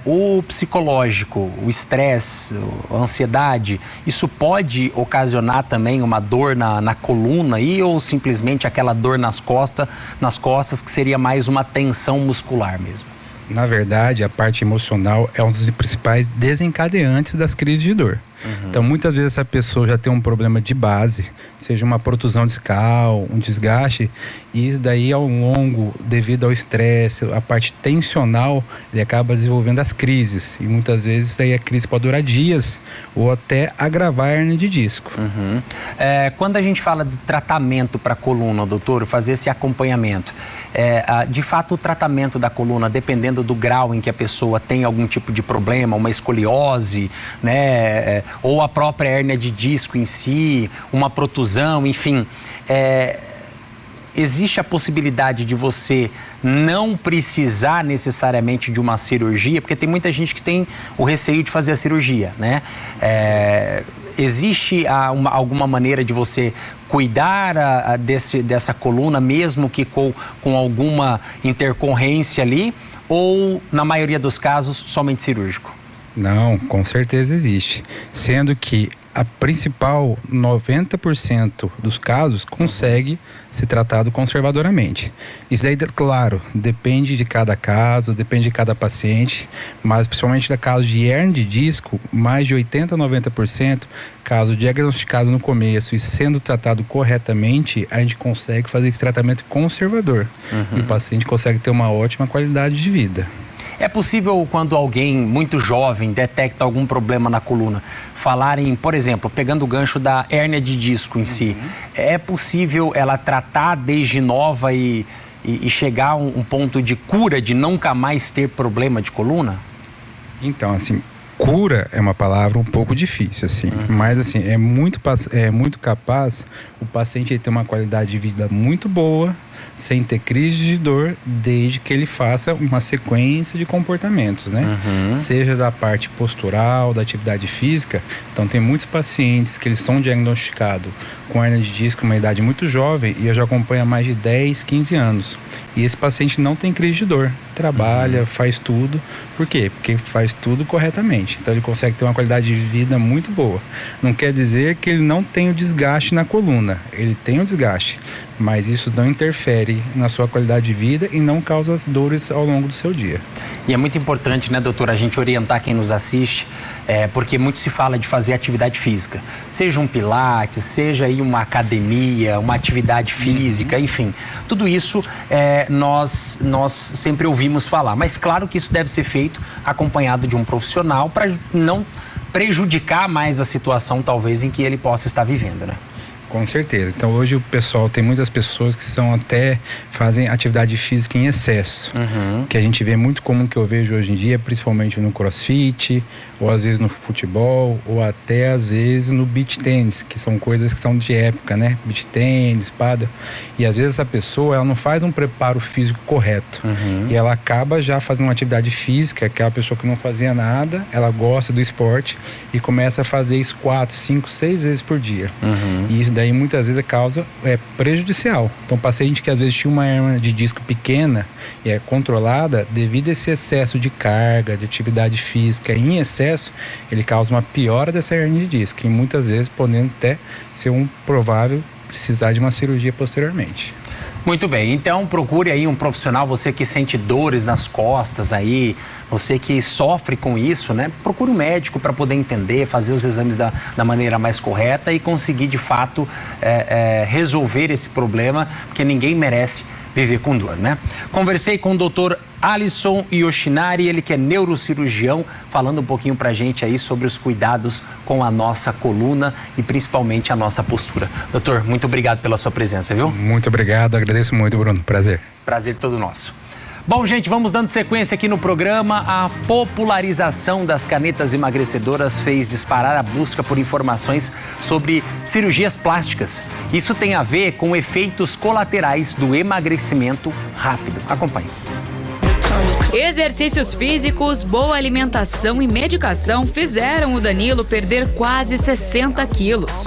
[SPEAKER 2] O psicológico, o estresse, a ansiedade, isso pode ocasionar também uma dor na coluna aí, ou simplesmente aquela dor nas costas, que seria mais uma tensão muscular mesmo?
[SPEAKER 13] Na verdade, a parte emocional é um dos principais desencadeantes das crises de dor. Então, muitas vezes essa pessoa já tem um problema de base, seja uma protusão discal, um desgaste, e isso daí ao longo, devido ao estresse, a parte tensional, ele acaba desenvolvendo as crises. E muitas vezes daí a crise pode durar dias ou até agravar a hérnia de disco.
[SPEAKER 2] Quando a gente fala de tratamento para a coluna, doutor, fazer esse acompanhamento, de fato o tratamento da coluna, dependendo do grau em que a pessoa tem algum tipo de problema, uma escoliose, né, ou a própria hérnia de disco em si, uma protusão, enfim, existe a possibilidade de você não precisar necessariamente de uma cirurgia, porque tem muita gente que tem o receio de fazer a cirurgia, né? Existe alguma maneira de você cuidar dessa coluna, mesmo que com alguma intercorrência ali, ou, na maioria dos casos, somente cirúrgico?
[SPEAKER 13] Não, com certeza existe. Sendo que a principal 90% dos casos consegue ser tratado conservadoramente. Isso daí, claro, depende de cada caso, depende de cada paciente, mas principalmente da caso de hérnia de disco, mais de 80% a 90%, caso diagnosticado no começo e sendo tratado corretamente, a gente consegue fazer esse tratamento conservador. E o paciente consegue ter uma ótima qualidade de vida.
[SPEAKER 2] É possível, quando alguém muito jovem detecta algum problema na coluna, falarem, por exemplo, pegando o gancho da hérnia de disco em si, é possível ela tratar desde nova e chegar a um ponto de cura, de nunca mais ter problema de coluna?
[SPEAKER 13] Então, assim, cura é uma palavra um pouco difícil, assim, mas assim, é muito capaz o paciente ter uma qualidade de vida muito boa sem ter crise de dor, desde que ele faça uma sequência de comportamentos, né? Seja da parte postural, da atividade física. Então tem muitos pacientes que eles são diagnosticados com hernia de disco uma idade muito jovem, e eu já acompanho há mais de 10, 15 anos. E esse paciente não tem crise de dor, trabalha, faz tudo. Por quê? Porque faz tudo corretamente. Então ele consegue ter uma qualidade de vida muito boa. Não quer dizer que ele não tem o desgaste na coluna. Ele tem o desgaste, mas isso não interfere na sua qualidade de vida e não causa dores ao longo do seu dia.
[SPEAKER 2] E é muito importante, né, doutora, a gente orientar quem nos assiste, porque muito se fala de fazer atividade física. Seja um pilates, seja aí uma academia, uma atividade física, enfim. Tudo isso nós sempre ouvimos falar. Mas claro que isso deve ser feito acompanhado de um profissional para não prejudicar mais a situação, talvez, em que ele possa estar vivendo, né?
[SPEAKER 13] Com certeza. Então hoje o pessoal, tem muitas pessoas que fazem atividade física em excesso. Que a gente vê muito comum, que eu vejo hoje em dia, principalmente no crossfit, ou às vezes no futebol, ou até às vezes no beach tênis, que são coisas que são de época, né? Beach tênis, espada. E às vezes essa pessoa, ela não faz um preparo físico correto. E ela acaba já fazendo uma atividade física, aquela pessoa que não fazia nada, ela gosta do esporte e começa a fazer isso 4, 5, 6 vezes por dia. E isso daí muitas vezes é prejudicial. Então, paciente que às vezes tinha uma hernia de disco pequena e é controlada, devido a esse excesso de carga, de atividade física em excesso, ele causa uma piora dessa hernia de disco, e muitas vezes podendo até ser um provável precisar de uma cirurgia posteriormente.
[SPEAKER 2] Muito bem, então procure aí um profissional, você que sente dores nas costas aí, você que sofre com isso, né? Procure um médico para poder entender, fazer os exames da maneira mais correta e conseguir de fato resolver esse problema, porque ninguém merece viver com dor, né? Conversei com o doutor Alisson Yoshinari, ele que é neurocirurgião, falando um pouquinho pra gente aí sobre os cuidados com a nossa coluna e principalmente a nossa postura. Doutor, muito obrigado pela sua presença, viu?
[SPEAKER 13] Muito obrigado, agradeço muito, Bruno. Prazer.
[SPEAKER 2] Prazer todo nosso. Bom, gente, vamos dando sequência aqui no programa. A popularização das canetas emagrecedoras fez disparar a busca por informações sobre cirurgias plásticas. Isso tem a ver com efeitos colaterais do emagrecimento rápido. Acompanhe.
[SPEAKER 18] Exercícios físicos, boa alimentação e medicação fizeram o Danilo perder quase 60 quilos.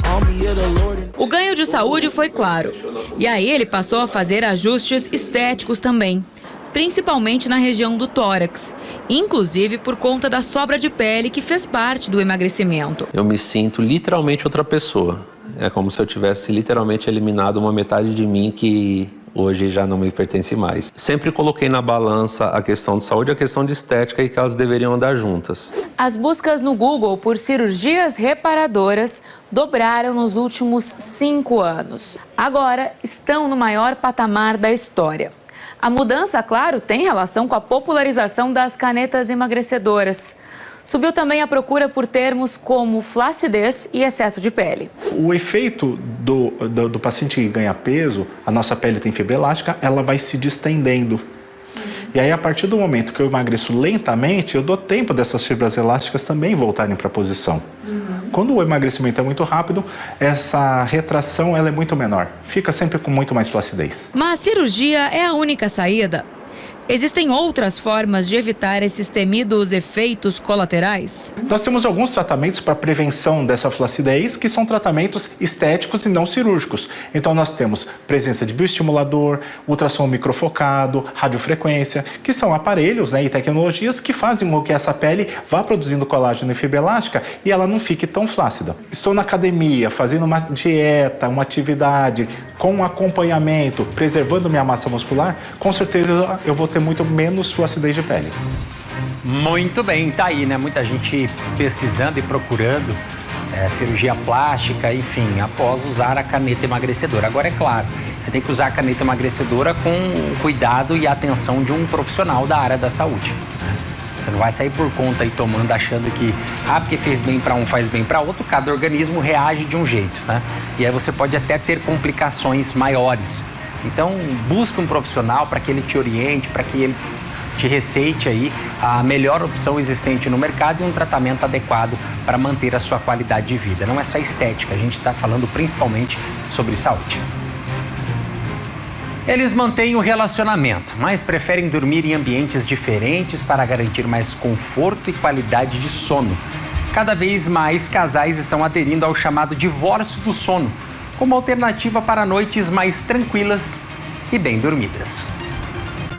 [SPEAKER 18] O ganho de saúde foi claro. E aí ele passou a fazer ajustes estéticos também, principalmente na região do tórax, inclusive por conta da sobra de pele que fez parte do emagrecimento.
[SPEAKER 19] Eu me sinto literalmente outra pessoa. É como se eu tivesse literalmente eliminado uma metade de mim que hoje já não me pertence mais. Sempre coloquei na balança a questão de saúde e a questão de estética, e que elas deveriam andar juntas.
[SPEAKER 18] As buscas no Google por cirurgias reparadoras dobraram nos últimos 5 anos. Agora estão no maior patamar da história. A mudança, claro, tem relação com a popularização das canetas emagrecedoras. Subiu também a procura por termos como flacidez e excesso de pele.
[SPEAKER 16] O efeito do paciente que ganha peso, a nossa pele tem fibra elástica, ela vai se distendendo. E aí, a partir do momento que eu emagreço lentamente, eu dou tempo dessas fibras elásticas também voltarem para a posição. Quando o emagrecimento é muito rápido, essa retração ela é muito menor. Fica sempre com muito mais flacidez.
[SPEAKER 18] Mas a cirurgia é a única saída? Existem outras formas de evitar esses temidos efeitos colaterais?
[SPEAKER 16] Nós temos alguns tratamentos para prevenção dessa flacidez, que são tratamentos estéticos e não cirúrgicos. Então nós temos presença de bioestimulador, ultrassom microfocado, radiofrequência, que são aparelhos, né, e tecnologias que fazem com que essa pele vá produzindo colágeno e fibra elástica e ela não fique tão flácida. Estou na academia, fazendo uma dieta, uma atividade, com acompanhamento, preservando minha massa muscular, com certeza eu vou ter muito menos flacidez de pele.
[SPEAKER 2] Muito bem, tá aí, né? Muita gente pesquisando e procurando cirurgia plástica, enfim, após usar a caneta emagrecedora. Agora, é claro, você tem que usar a caneta emagrecedora com o cuidado e a atenção de um profissional da área da saúde. Você não vai sair por conta aí tomando, achando que, porque fez bem para um, faz bem para outro. Cada organismo reage de um jeito, né? E aí você pode até ter complicações maiores. Então, busque um profissional para que ele te oriente, para que ele te receite aí a melhor opção existente no mercado e um tratamento adequado para manter a sua qualidade de vida. Não é só estética, a gente está falando principalmente sobre saúde. Eles mantêm o relacionamento, mas preferem dormir em ambientes diferentes para garantir mais conforto e qualidade de sono. Cada vez mais casais estão aderindo ao chamado divórcio do sono, como alternativa para noites mais tranquilas e bem dormidas.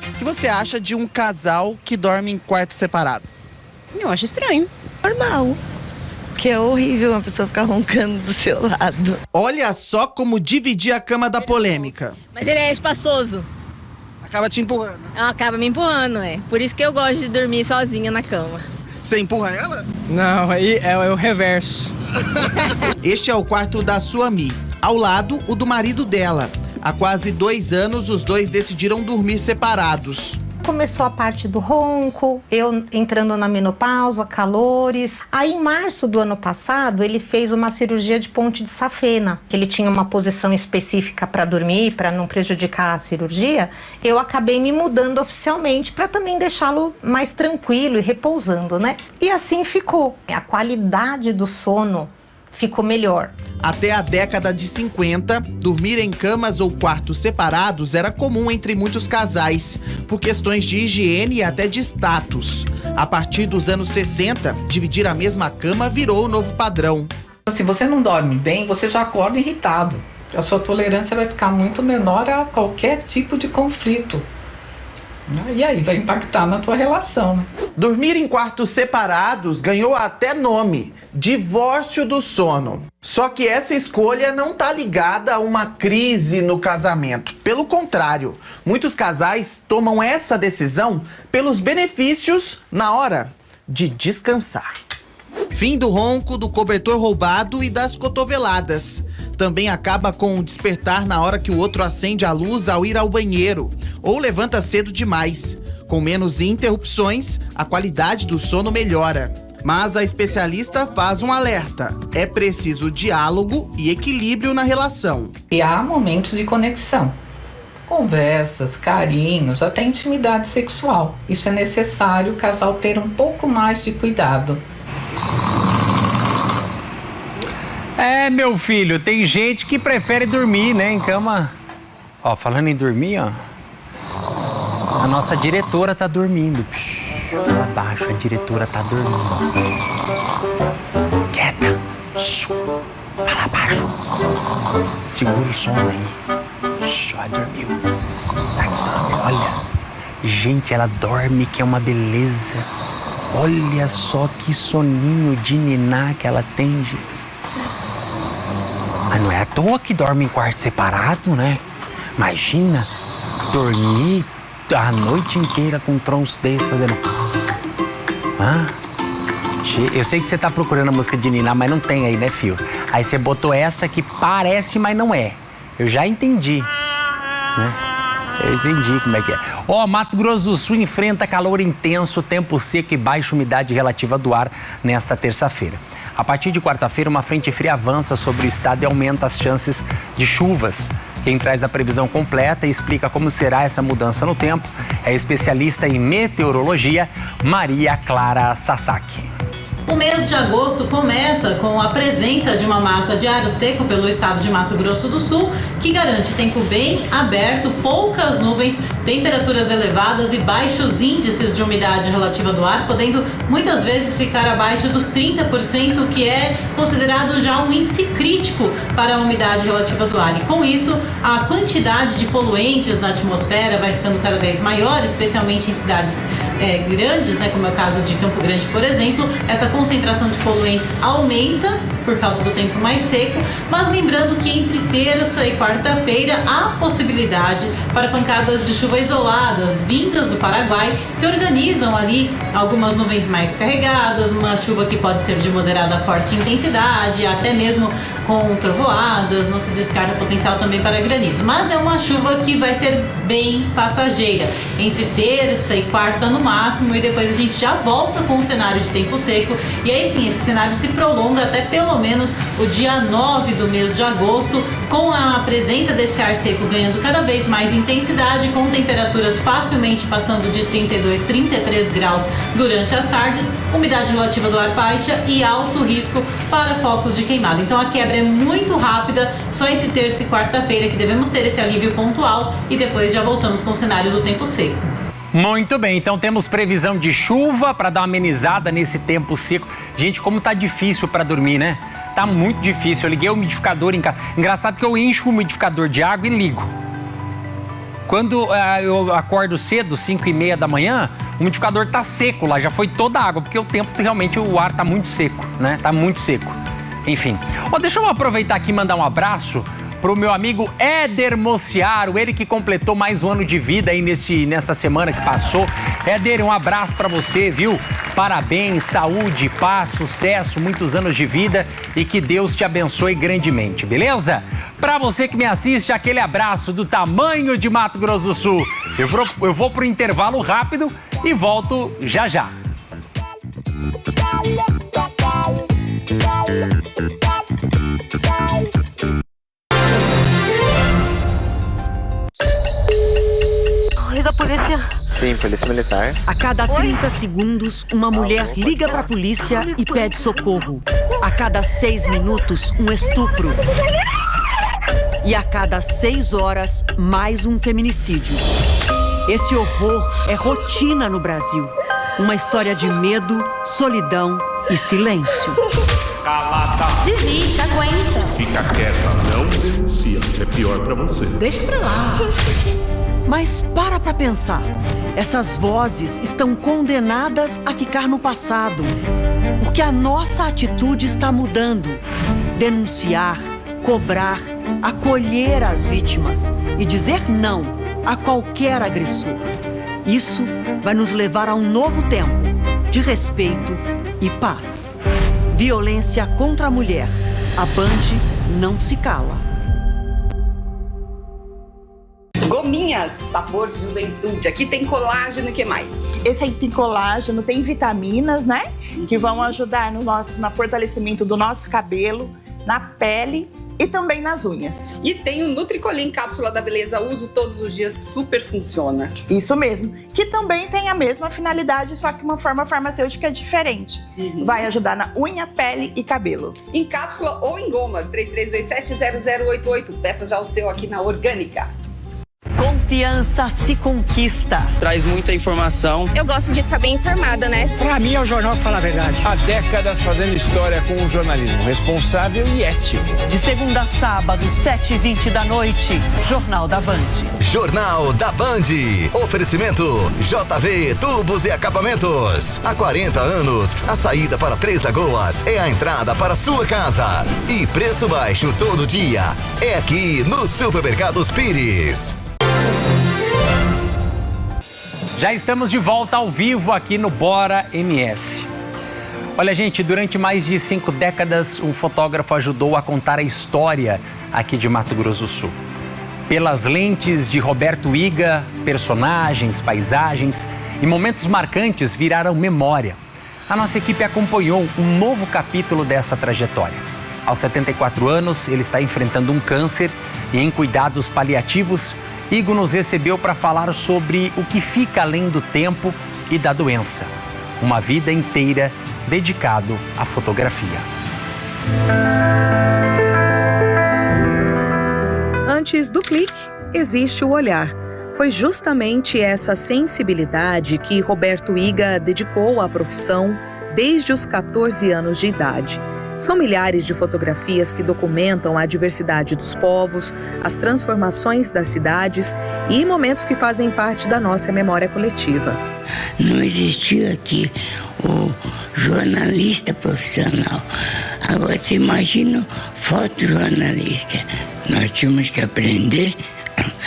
[SPEAKER 20] O que você acha de um casal que dorme em quartos separados?
[SPEAKER 21] Eu acho estranho.
[SPEAKER 22] Normal. Que é horrível uma pessoa ficar roncando do seu lado.
[SPEAKER 20] Olha só como dividir a cama da polêmica.
[SPEAKER 21] Mas ele é espaçoso.
[SPEAKER 20] Acaba te empurrando.
[SPEAKER 21] Ela acaba me empurrando, Por isso que eu gosto de dormir sozinha na cama.
[SPEAKER 20] Você empurra ela?
[SPEAKER 23] Não, aí é o reverso.
[SPEAKER 20] Este é o quarto da Suami. Ao lado, o do marido dela. Há quase 2 anos, os dois decidiram dormir separados.
[SPEAKER 24] Começou a parte do ronco, eu entrando na menopausa, calores. Aí, em março do ano passado, ele fez uma cirurgia de ponte de safena, que ele tinha uma posição específica para dormir, para não prejudicar a cirurgia. Eu acabei me mudando oficialmente para também deixá-lo mais tranquilo e repousando, E assim ficou. A qualidade do sono ficou melhor.
[SPEAKER 20] Até a década de 50, dormir em camas ou quartos separados era comum entre muitos casais, por questões de higiene e até de status. A partir dos anos 60, dividir a mesma cama virou o novo padrão.
[SPEAKER 25] Se você não dorme bem, você já acorda irritado. A sua tolerância vai ficar muito menor a qualquer tipo de conflito. E aí vai impactar na tua relação,
[SPEAKER 20] Dormir em quartos separados ganhou até nome: divórcio do sono. Só que essa escolha não está ligada a uma crise no casamento. Pelo contrário, muitos casais tomam essa decisão pelos benefícios na hora de descansar. Fim do ronco, do cobertor roubado e das cotoveladas. Também acaba com o despertar na hora que o outro acende a luz ao ir ao banheiro ou levanta cedo demais. Com menos interrupções, a qualidade do sono melhora. Mas a especialista faz um alerta: é preciso diálogo e equilíbrio na relação.
[SPEAKER 25] E há momentos de conexão. Conversas, carinhos, até intimidade sexual. Isso é necessário o casal ter um pouco mais de cuidado.
[SPEAKER 2] Meu filho, tem gente que prefere dormir, em cama. Falando em dormir, a nossa diretora tá dormindo. Lá abaixo, a diretora tá dormindo. Quieta. Vai lá abaixo. Segura o sono aí. Ela dormiu. Olha. Gente, ela dorme que é uma beleza. Olha só que soninho de niná que ela tem, gente. Mas não é à toa que dorme em quarto separado, Imagina dormir a noite inteira com um tronço desse fazendo... Eu sei que você tá procurando a música de niná, mas não tem aí, Fio? Aí você botou essa que parece, mas não é. Eu já entendi, Eu entendi como é que é. Mato Grosso do Sul enfrenta calor intenso, tempo seco e baixa umidade relativa do ar nesta terça-feira. A partir de quarta-feira, uma frente fria avança sobre o estado e aumenta as chances de chuvas. Quem traz a previsão completa e explica como será essa mudança no tempo é a especialista em meteorologia, Maria Clara Sasaki.
[SPEAKER 26] O mês de agosto começa com a presença de uma massa de ar seco pelo estado de Mato Grosso do Sul, que garante tempo bem aberto, poucas nuvens, temperaturas elevadas e baixos índices de umidade relativa do ar, podendo muitas vezes ficar abaixo dos 30%, que é considerado já um índice crítico para a umidade relativa do ar. E com isso, a quantidade de poluentes na atmosfera vai ficando cada vez maior, especialmente em cidades grandes, como é o caso de Campo Grande, por exemplo. Essa concentração de poluentes aumenta por causa do tempo mais seco, mas lembrando que entre terça e quarta-feira há possibilidade para pancadas de chuva isoladas vindas do Paraguai, que organizam ali algumas nuvens mais carregadas, uma chuva que pode ser de moderada a forte intensidade, até mesmo com trovoadas, não se descarta o potencial também para granizo. Mas é uma chuva que vai ser bem passageira, entre terça e quarta no máximo, e depois a gente já volta com o cenário de tempo seco, e aí sim, esse cenário se prolonga até pelo pelo menos o dia 9 do mês de agosto, com a presença desse ar seco ganhando cada vez mais intensidade, com temperaturas facilmente passando de 32, 33 graus durante as tardes, umidade relativa do ar baixa e alto risco para focos de queimada. Então a quebra é muito rápida, só entre terça e quarta-feira que devemos ter esse alívio pontual e depois já voltamos com o cenário do tempo seco.
[SPEAKER 2] Muito bem, então temos previsão de chuva para dar uma amenizada nesse tempo seco. Gente, como tá difícil para dormir, né? Tá muito difícil. Eu liguei o umidificador em casa. Engraçado que eu encho o umidificador de água e ligo. Quando eu acordo cedo, 5h30 da manhã, o umidificador tá seco lá, já foi toda a água, porque o tempo realmente o ar tá muito seco, né? Tá muito seco. Enfim. Deixa eu aproveitar aqui e mandar um abraço pro meu amigo Éder Mociaro, ele que completou mais um ano de vida aí nessa semana que passou. Éder, um abraço pra você, viu? Parabéns, saúde, paz, sucesso, muitos anos de vida e que Deus te abençoe grandemente, beleza? Pra você que me assiste, aquele abraço do tamanho de Mato Grosso do Sul. Eu vou pro intervalo rápido e volto já já.
[SPEAKER 3] Da polícia?
[SPEAKER 5] Sim, polícia militar.
[SPEAKER 3] A cada 30 segundos, uma mulher liga pra polícia e pede socorro. A cada 6 minutos, um estupro. E a cada 6 horas, mais um feminicídio. Esse horror é rotina no Brasil. Uma história de medo, solidão e silêncio.
[SPEAKER 5] Calada.
[SPEAKER 3] Desiste, aguenta.
[SPEAKER 5] Fica quieta, não denuncia. É pior pra você.
[SPEAKER 3] Deixa pra lá. Mas para pensar. Essas vozes estão condenadas a ficar no passado. Porque a nossa atitude está mudando. Denunciar, cobrar, acolher as vítimas e dizer não a qualquer agressor. Isso vai nos levar a um novo tempo de respeito e paz. Violência contra a mulher. A Band não se cala.
[SPEAKER 6] Gominhas, sabor de juventude. Aqui tem colágeno e o que mais?
[SPEAKER 7] Esse aí tem colágeno, tem vitaminas, né? Que vão ajudar no fortalecimento do nosso cabelo, na pele e também nas unhas.
[SPEAKER 6] E tem o Nutricolin Cápsula da Beleza, uso todos os dias, super funciona.
[SPEAKER 7] Isso mesmo, que também tem a mesma finalidade, só que uma forma farmacêutica diferente. Vai ajudar na unha, pele e cabelo.
[SPEAKER 6] Em cápsula ou em gomas, 3327-0088. Peça já o seu aqui na Orgânica.
[SPEAKER 3] Confiança se conquista.
[SPEAKER 8] Traz muita informação.
[SPEAKER 21] Eu gosto de estar bem informada, né?
[SPEAKER 8] Pra mim é o jornal que fala a verdade. Há décadas fazendo história com o jornalismo responsável e ético.
[SPEAKER 3] De segunda a sábado, 7h20 da noite, Jornal da Band.
[SPEAKER 1] Jornal da Band. Oferecimento JV Tubos e Acabamentos. Há 40 anos, a saída para Três Lagoas é a entrada para sua casa. E preço baixo todo dia é aqui no Supermercados Pires.
[SPEAKER 2] Já estamos de volta ao vivo aqui no Bora MS. Olha, gente, durante mais de 5 décadas, um fotógrafo ajudou a contar a história aqui de Mato Grosso do Sul. Pelas lentes de Roberto Iga, personagens, paisagens e momentos marcantes viraram memória. A nossa equipe acompanhou um novo capítulo dessa trajetória. Aos 74 anos, ele está enfrentando um câncer e em cuidados paliativos, Igo nos recebeu para falar sobre o que fica além do tempo e da doença. Uma vida inteira dedicado à fotografia.
[SPEAKER 9] Antes do clique, existe o olhar. Foi justamente essa sensibilidade que Roberto Iga dedicou à profissão desde os 14 anos de idade. São milhares de fotografias que documentam a diversidade dos povos, as transformações das cidades e momentos que fazem parte da nossa memória coletiva.
[SPEAKER 27] Não existia aqui o jornalista profissional. Agora você imagina o fotojornalista. Nós tínhamos que aprender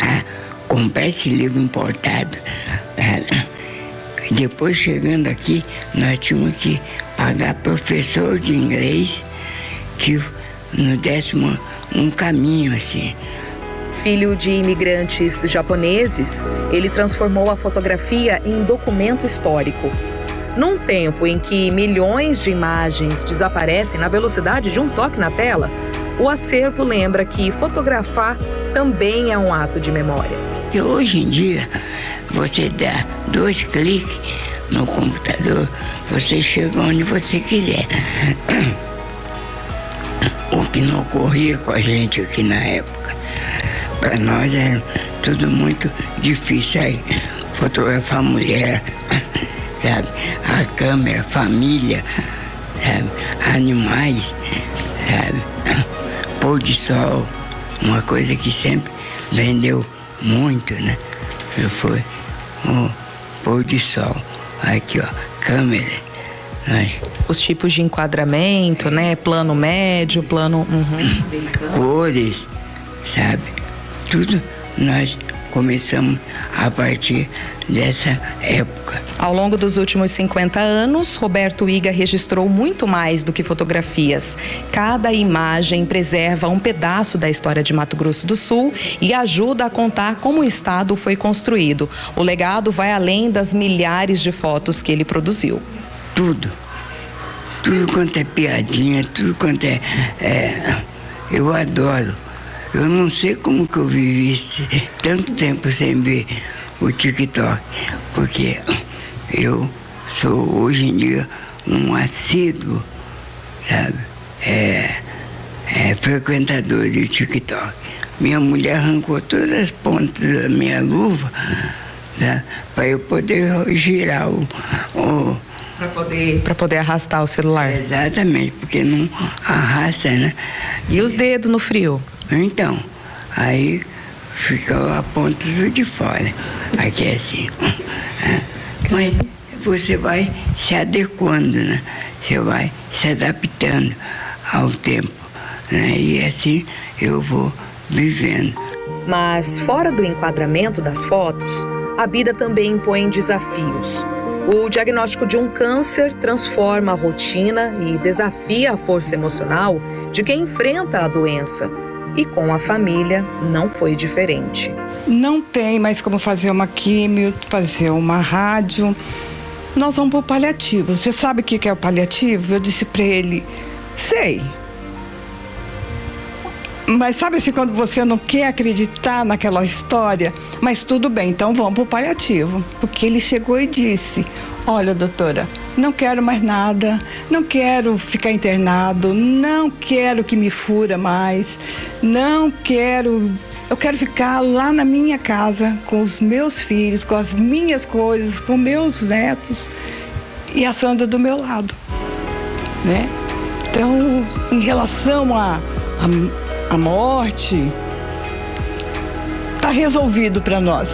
[SPEAKER 27] a comprar esse livro importado. Depois, chegando aqui, nós tínhamos que pagar professor de inglês que nos desse um caminho assim.
[SPEAKER 9] Filho de imigrantes japoneses, ele transformou a fotografia em documento histórico. Num tempo em que milhões de imagens desaparecem na velocidade de um toque na tela, o acervo lembra que fotografar também é um ato de memória.
[SPEAKER 27] E hoje em dia, você dá 2 cliques no computador, você chega onde você quiser. O que não ocorria com a gente aqui na época. Para nós era tudo muito difícil aí. Fotografar mulher, sabe? A câmera, família, sabe? Animais, sabe? Pôr de sol, uma coisa que sempre vendeu muito, né? Foi o pôr de sol. Aqui, ó, câmera.
[SPEAKER 9] Os tipos de enquadramento, né? Plano médio, plano...
[SPEAKER 27] Cores, sabe? Tudo nós começamos a partir dessa época.
[SPEAKER 9] Ao longo dos últimos 50 anos, Roberto Iga registrou muito mais do que fotografias. Cada imagem preserva um pedaço da história de Mato Grosso do Sul e ajuda a contar como o estado foi construído. O legado vai além das milhares de fotos que ele produziu.
[SPEAKER 27] Tudo quanto é piadinha, tudo quanto eu adoro. Eu não sei como que eu vivi tanto tempo sem ver o TikTok, porque eu sou hoje em dia um assíduo, sabe, frequentador de TikTok. Minha mulher arrancou todas as pontas da minha luva, né, para eu poder girar
[SPEAKER 9] Para poder arrastar o celular.
[SPEAKER 27] Exatamente, porque não arrasta, né?
[SPEAKER 9] E os dedos no frio?
[SPEAKER 27] Então, aí fica a ponta tudo de fora. Aqui é assim. Mas você vai se adequando, né? Você vai se adaptando ao tempo, né? E assim eu vou vivendo.
[SPEAKER 9] Mas fora do enquadramento das fotos, a vida também impõe desafios. O diagnóstico de um câncer transforma a rotina e desafia a força emocional de quem enfrenta a doença. E com a família não foi diferente.
[SPEAKER 4] Não tem mais como fazer uma químio, fazer uma rádio. Nós vamos para o paliativo. Você sabe o que é o paliativo? Eu disse para ele, sei. Mas sabe assim, quando você não quer acreditar naquela história? Mas tudo bem, então vamos para o paliativo. Porque ele chegou e disse, olha, doutora, não quero mais nada, não quero ficar internado, não quero que me fura mais, não quero... Eu quero ficar lá na minha casa, com os meus filhos, com as minhas coisas, com meus netos e a Sandra do meu lado, né? Então, em relação a morte, está resolvido para nós.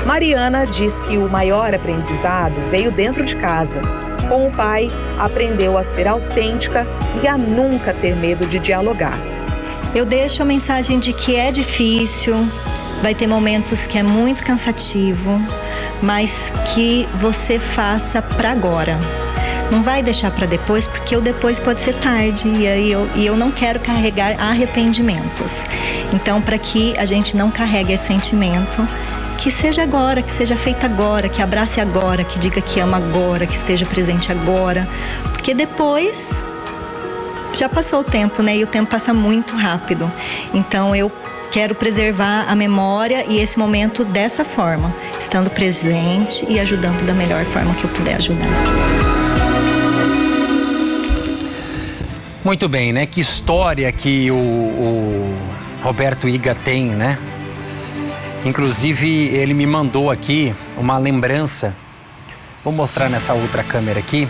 [SPEAKER 9] Mariana diz que o maior aprendizado veio dentro de casa. Com o pai, aprendeu a ser autêntica e a nunca ter medo de dialogar.
[SPEAKER 22] Eu deixo a mensagem de que é difícil, vai ter momentos que é muito cansativo, mas que você faça para agora. Não vai deixar para depois, porque o depois pode ser tarde e eu não quero carregar arrependimentos. Então, para que a gente não carregue esse sentimento, que seja agora, que seja feito agora, que abrace agora, que diga que ama agora, que esteja presente agora, porque depois já passou o tempo, né? E o tempo passa muito rápido. Então, eu quero preservar a memória e esse momento dessa forma, estando presente e ajudando da melhor forma que eu puder ajudar.
[SPEAKER 2] Muito bem, né? Que história que o Roberto Iga tem, né? Inclusive, ele me mandou aqui uma lembrança. Vou mostrar nessa outra câmera aqui.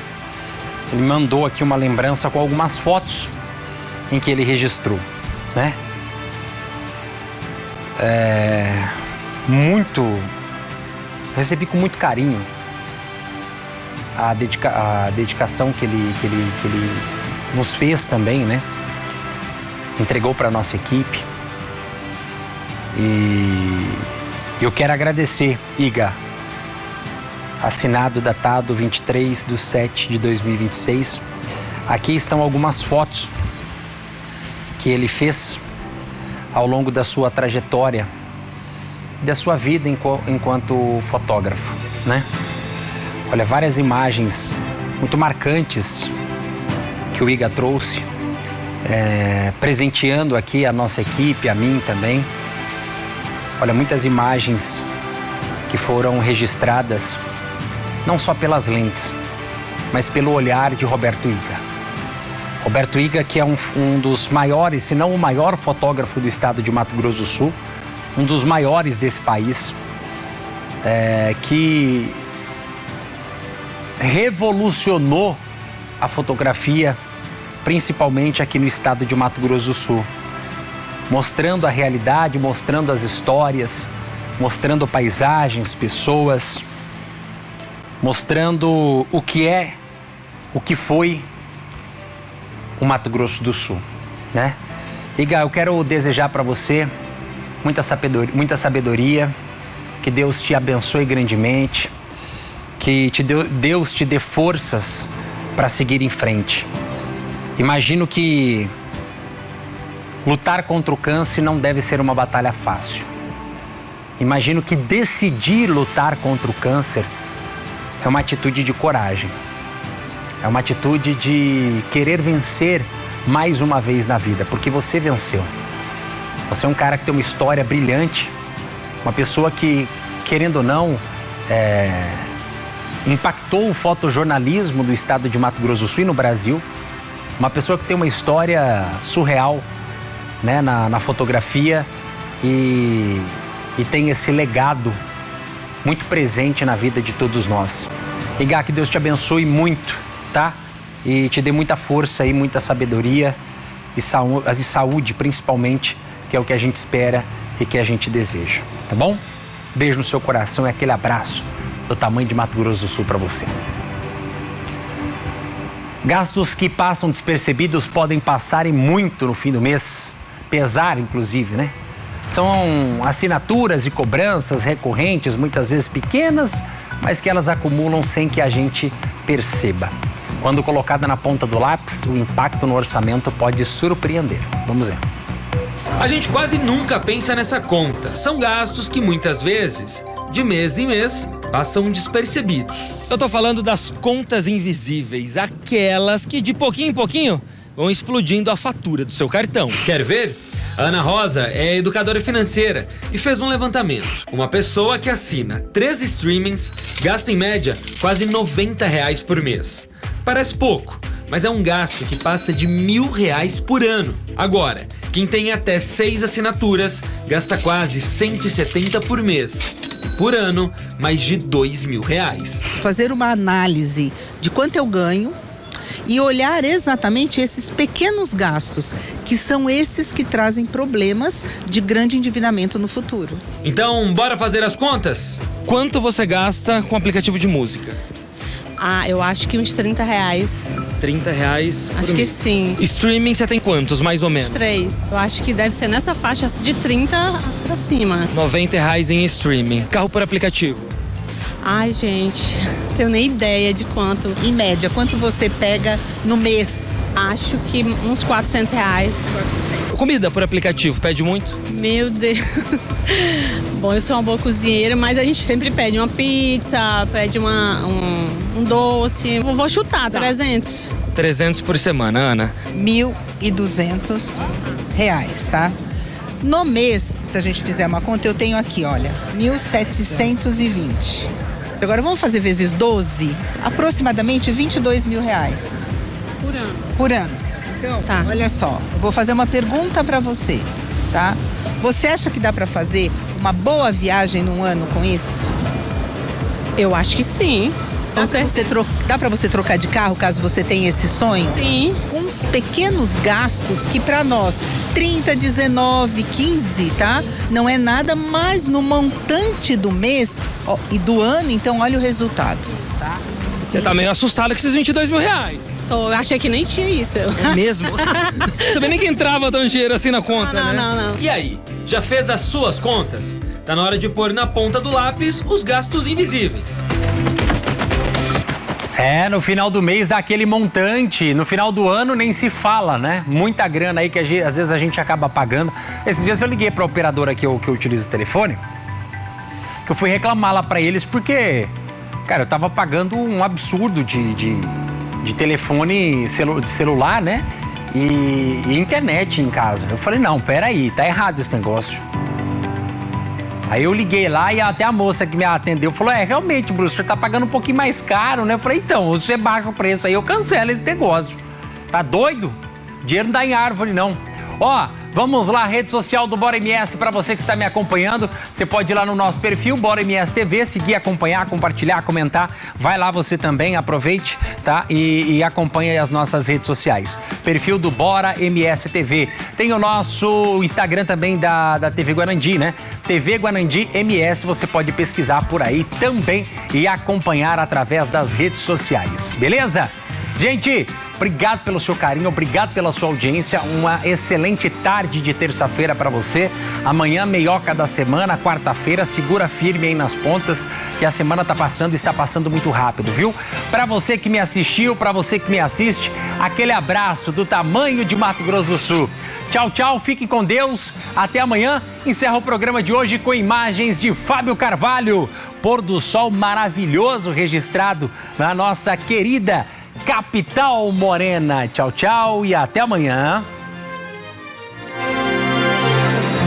[SPEAKER 2] Ele me mandou aqui uma lembrança com algumas fotos em que ele registrou, né? Recebi com muito carinho a dedicação que ele nos fez também, né? Entregou para nossa equipe. E eu quero agradecer, Iga. Assinado, datado 23/7/2026. Aqui estão algumas fotos que ele fez ao longo da sua trajetória, da sua vida enquanto fotógrafo, né? Olha, várias imagens muito marcantes que o Iga trouxe, presenteando aqui a nossa equipe, a mim também. Olha, muitas imagens que foram registradas não só pelas lentes, mas pelo olhar de Roberto Iga. Roberto Iga, que é um dos maiores, se não o maior fotógrafo do estado de Mato Grosso do Sul, um dos maiores desse país, que revolucionou a fotografia, principalmente aqui no estado de Mato Grosso do Sul, mostrando a realidade, mostrando as histórias, mostrando paisagens, pessoas, mostrando o que é, o que foi o Mato Grosso do Sul, né? Iga, eu quero desejar para você muita sabedoria, que Deus te abençoe grandemente, que Deus te dê forças para seguir em frente. Imagino que lutar contra o câncer não deve ser uma batalha fácil. Imagino que decidir lutar contra o câncer é uma atitude de coragem. É uma atitude de querer vencer mais uma vez na vida, porque você venceu. Você é um cara que tem uma história brilhante, uma pessoa que, querendo ou não, impactou o fotojornalismo do estado de Mato Grosso do Sul e no Brasil. Uma pessoa que tem uma história surreal, né, na fotografia e tem esse legado muito presente na vida de todos nós. Iga, que Deus te abençoe muito, tá? E te dê muita força e muita sabedoria e saúde, principalmente, que é o que a gente espera e que a gente deseja, tá bom? Beijo no seu coração e aquele abraço do tamanho de Mato Grosso do Sul para você. Gastos que passam despercebidos podem passar e muito no fim do mês, pesar inclusive, né? São assinaturas e cobranças recorrentes, muitas vezes pequenas, mas que elas acumulam sem que a gente perceba. Quando colocada na ponta do lápis, o impacto no orçamento pode surpreender. Vamos ver.
[SPEAKER 10] A gente quase nunca pensa nessa conta. São gastos que muitas vezes, de mês em mês, passam despercebidos.
[SPEAKER 11] Eu tô falando das contas invisíveis, aquelas que de pouquinho em pouquinho vão explodindo a fatura do seu cartão.
[SPEAKER 10] Quer ver? A Ana Rosa é educadora financeira e fez um levantamento. Uma pessoa que assina 3 streamings gasta em média quase R$90 por mês. Parece pouco, mas é um gasto que passa de R$1.000 por ano. Agora, quem tem até 6 assinaturas gasta quase 170 por mês. Por ano, mais de R$2.000.
[SPEAKER 12] Fazer uma análise de quanto eu ganho e olhar exatamente esses pequenos gastos, que são esses que trazem problemas de grande endividamento no futuro.
[SPEAKER 10] Então, bora fazer as contas?
[SPEAKER 11] Quanto você gasta com aplicativo de música?
[SPEAKER 21] Eu acho que uns R$30.
[SPEAKER 11] R$30 por
[SPEAKER 21] Acho que sim.
[SPEAKER 11] Streaming você tem quantos, mais ou menos?
[SPEAKER 21] 3. Eu acho que deve ser nessa faixa de 30 pra cima.
[SPEAKER 11] R$90 em streaming. Carro por aplicativo?
[SPEAKER 21] Ai, gente, tenho nem ideia de quanto.
[SPEAKER 12] Em média, quanto você pega no mês?
[SPEAKER 21] Acho que uns R$400.
[SPEAKER 11] Comida por aplicativo, pede muito?
[SPEAKER 21] Meu Deus. Bom, eu sou uma boa cozinheira, mas a gente sempre pede uma pizza, pede um doce. Vou chutar, 300.
[SPEAKER 11] 300 por semana, Ana.
[SPEAKER 12] R$1.200, tá? No mês, se a gente fizer uma conta, eu tenho aqui, olha, 1.720. Agora vamos fazer vezes 12, aproximadamente R$22.000.
[SPEAKER 21] Por ano.
[SPEAKER 12] Por ano. Então, tá. Olha só, eu vou fazer uma pergunta para você, tá? Você acha que dá para fazer uma boa viagem num ano com isso?
[SPEAKER 21] Eu acho que sim.
[SPEAKER 12] Dá para você trocar de carro caso você tenha esse sonho?
[SPEAKER 21] Sim.
[SPEAKER 12] Uns pequenos gastos que para nós, 30, 19, 15, tá? Não é nada, mas no montante do mês e do ano, então olha o resultado, tá?
[SPEAKER 11] Você tá meio assustada com esses R$22.000.
[SPEAKER 21] Eu achei que nem tinha isso.
[SPEAKER 11] É mesmo? Também nem que entrava tão dinheiro assim na conta, né?
[SPEAKER 21] Não.
[SPEAKER 10] E aí, já fez as suas contas? Tá na hora de pôr na ponta do lápis os gastos invisíveis.
[SPEAKER 2] No final do mês dá aquele montante, no final do ano nem se fala, né? Muita grana aí que às vezes a gente acaba pagando. Esses dias eu liguei pra operadora que eu utilizo o telefone, que eu fui reclamar lá pra eles porque Cara, eu tava pagando um absurdo de telefone de celular, né? E internet em casa. Eu falei, não, peraí, tá errado esse negócio. Aí eu liguei lá e até a moça que me atendeu falou, realmente, Bruno, você tá pagando um pouquinho mais caro, né? Eu falei, então, você baixa o preço aí, eu cancelo esse negócio. Tá doido? Dinheiro não dá em árvore, não. Ó, vamos lá, rede social do Bora MS, para você que está me acompanhando, você pode ir lá no nosso perfil, Bora MS TV, seguir, acompanhar, compartilhar, comentar, vai lá você também, aproveite, tá? E acompanhe as nossas redes sociais. Perfil do Bora MS TV. Tem o nosso Instagram também da TV Guarandi, né? TV Guarandi MS, você pode pesquisar por aí também e acompanhar através das redes sociais, beleza? Gente, obrigado pelo seu carinho, obrigado pela sua audiência. Uma excelente tarde de terça-feira para você. Amanhã, meioca da semana, quarta-feira, segura firme aí nas pontas, que a semana tá passando e está passando muito rápido, viu? Para você que me assistiu, para você que me assiste, aquele abraço do tamanho de Mato Grosso do Sul. Tchau, tchau, fiquem com Deus. Até amanhã. Encerra o programa de hoje com imagens de Fábio Carvalho. Pôr do sol maravilhoso registrado na nossa querida capital morena. Tchau, tchau e até amanhã.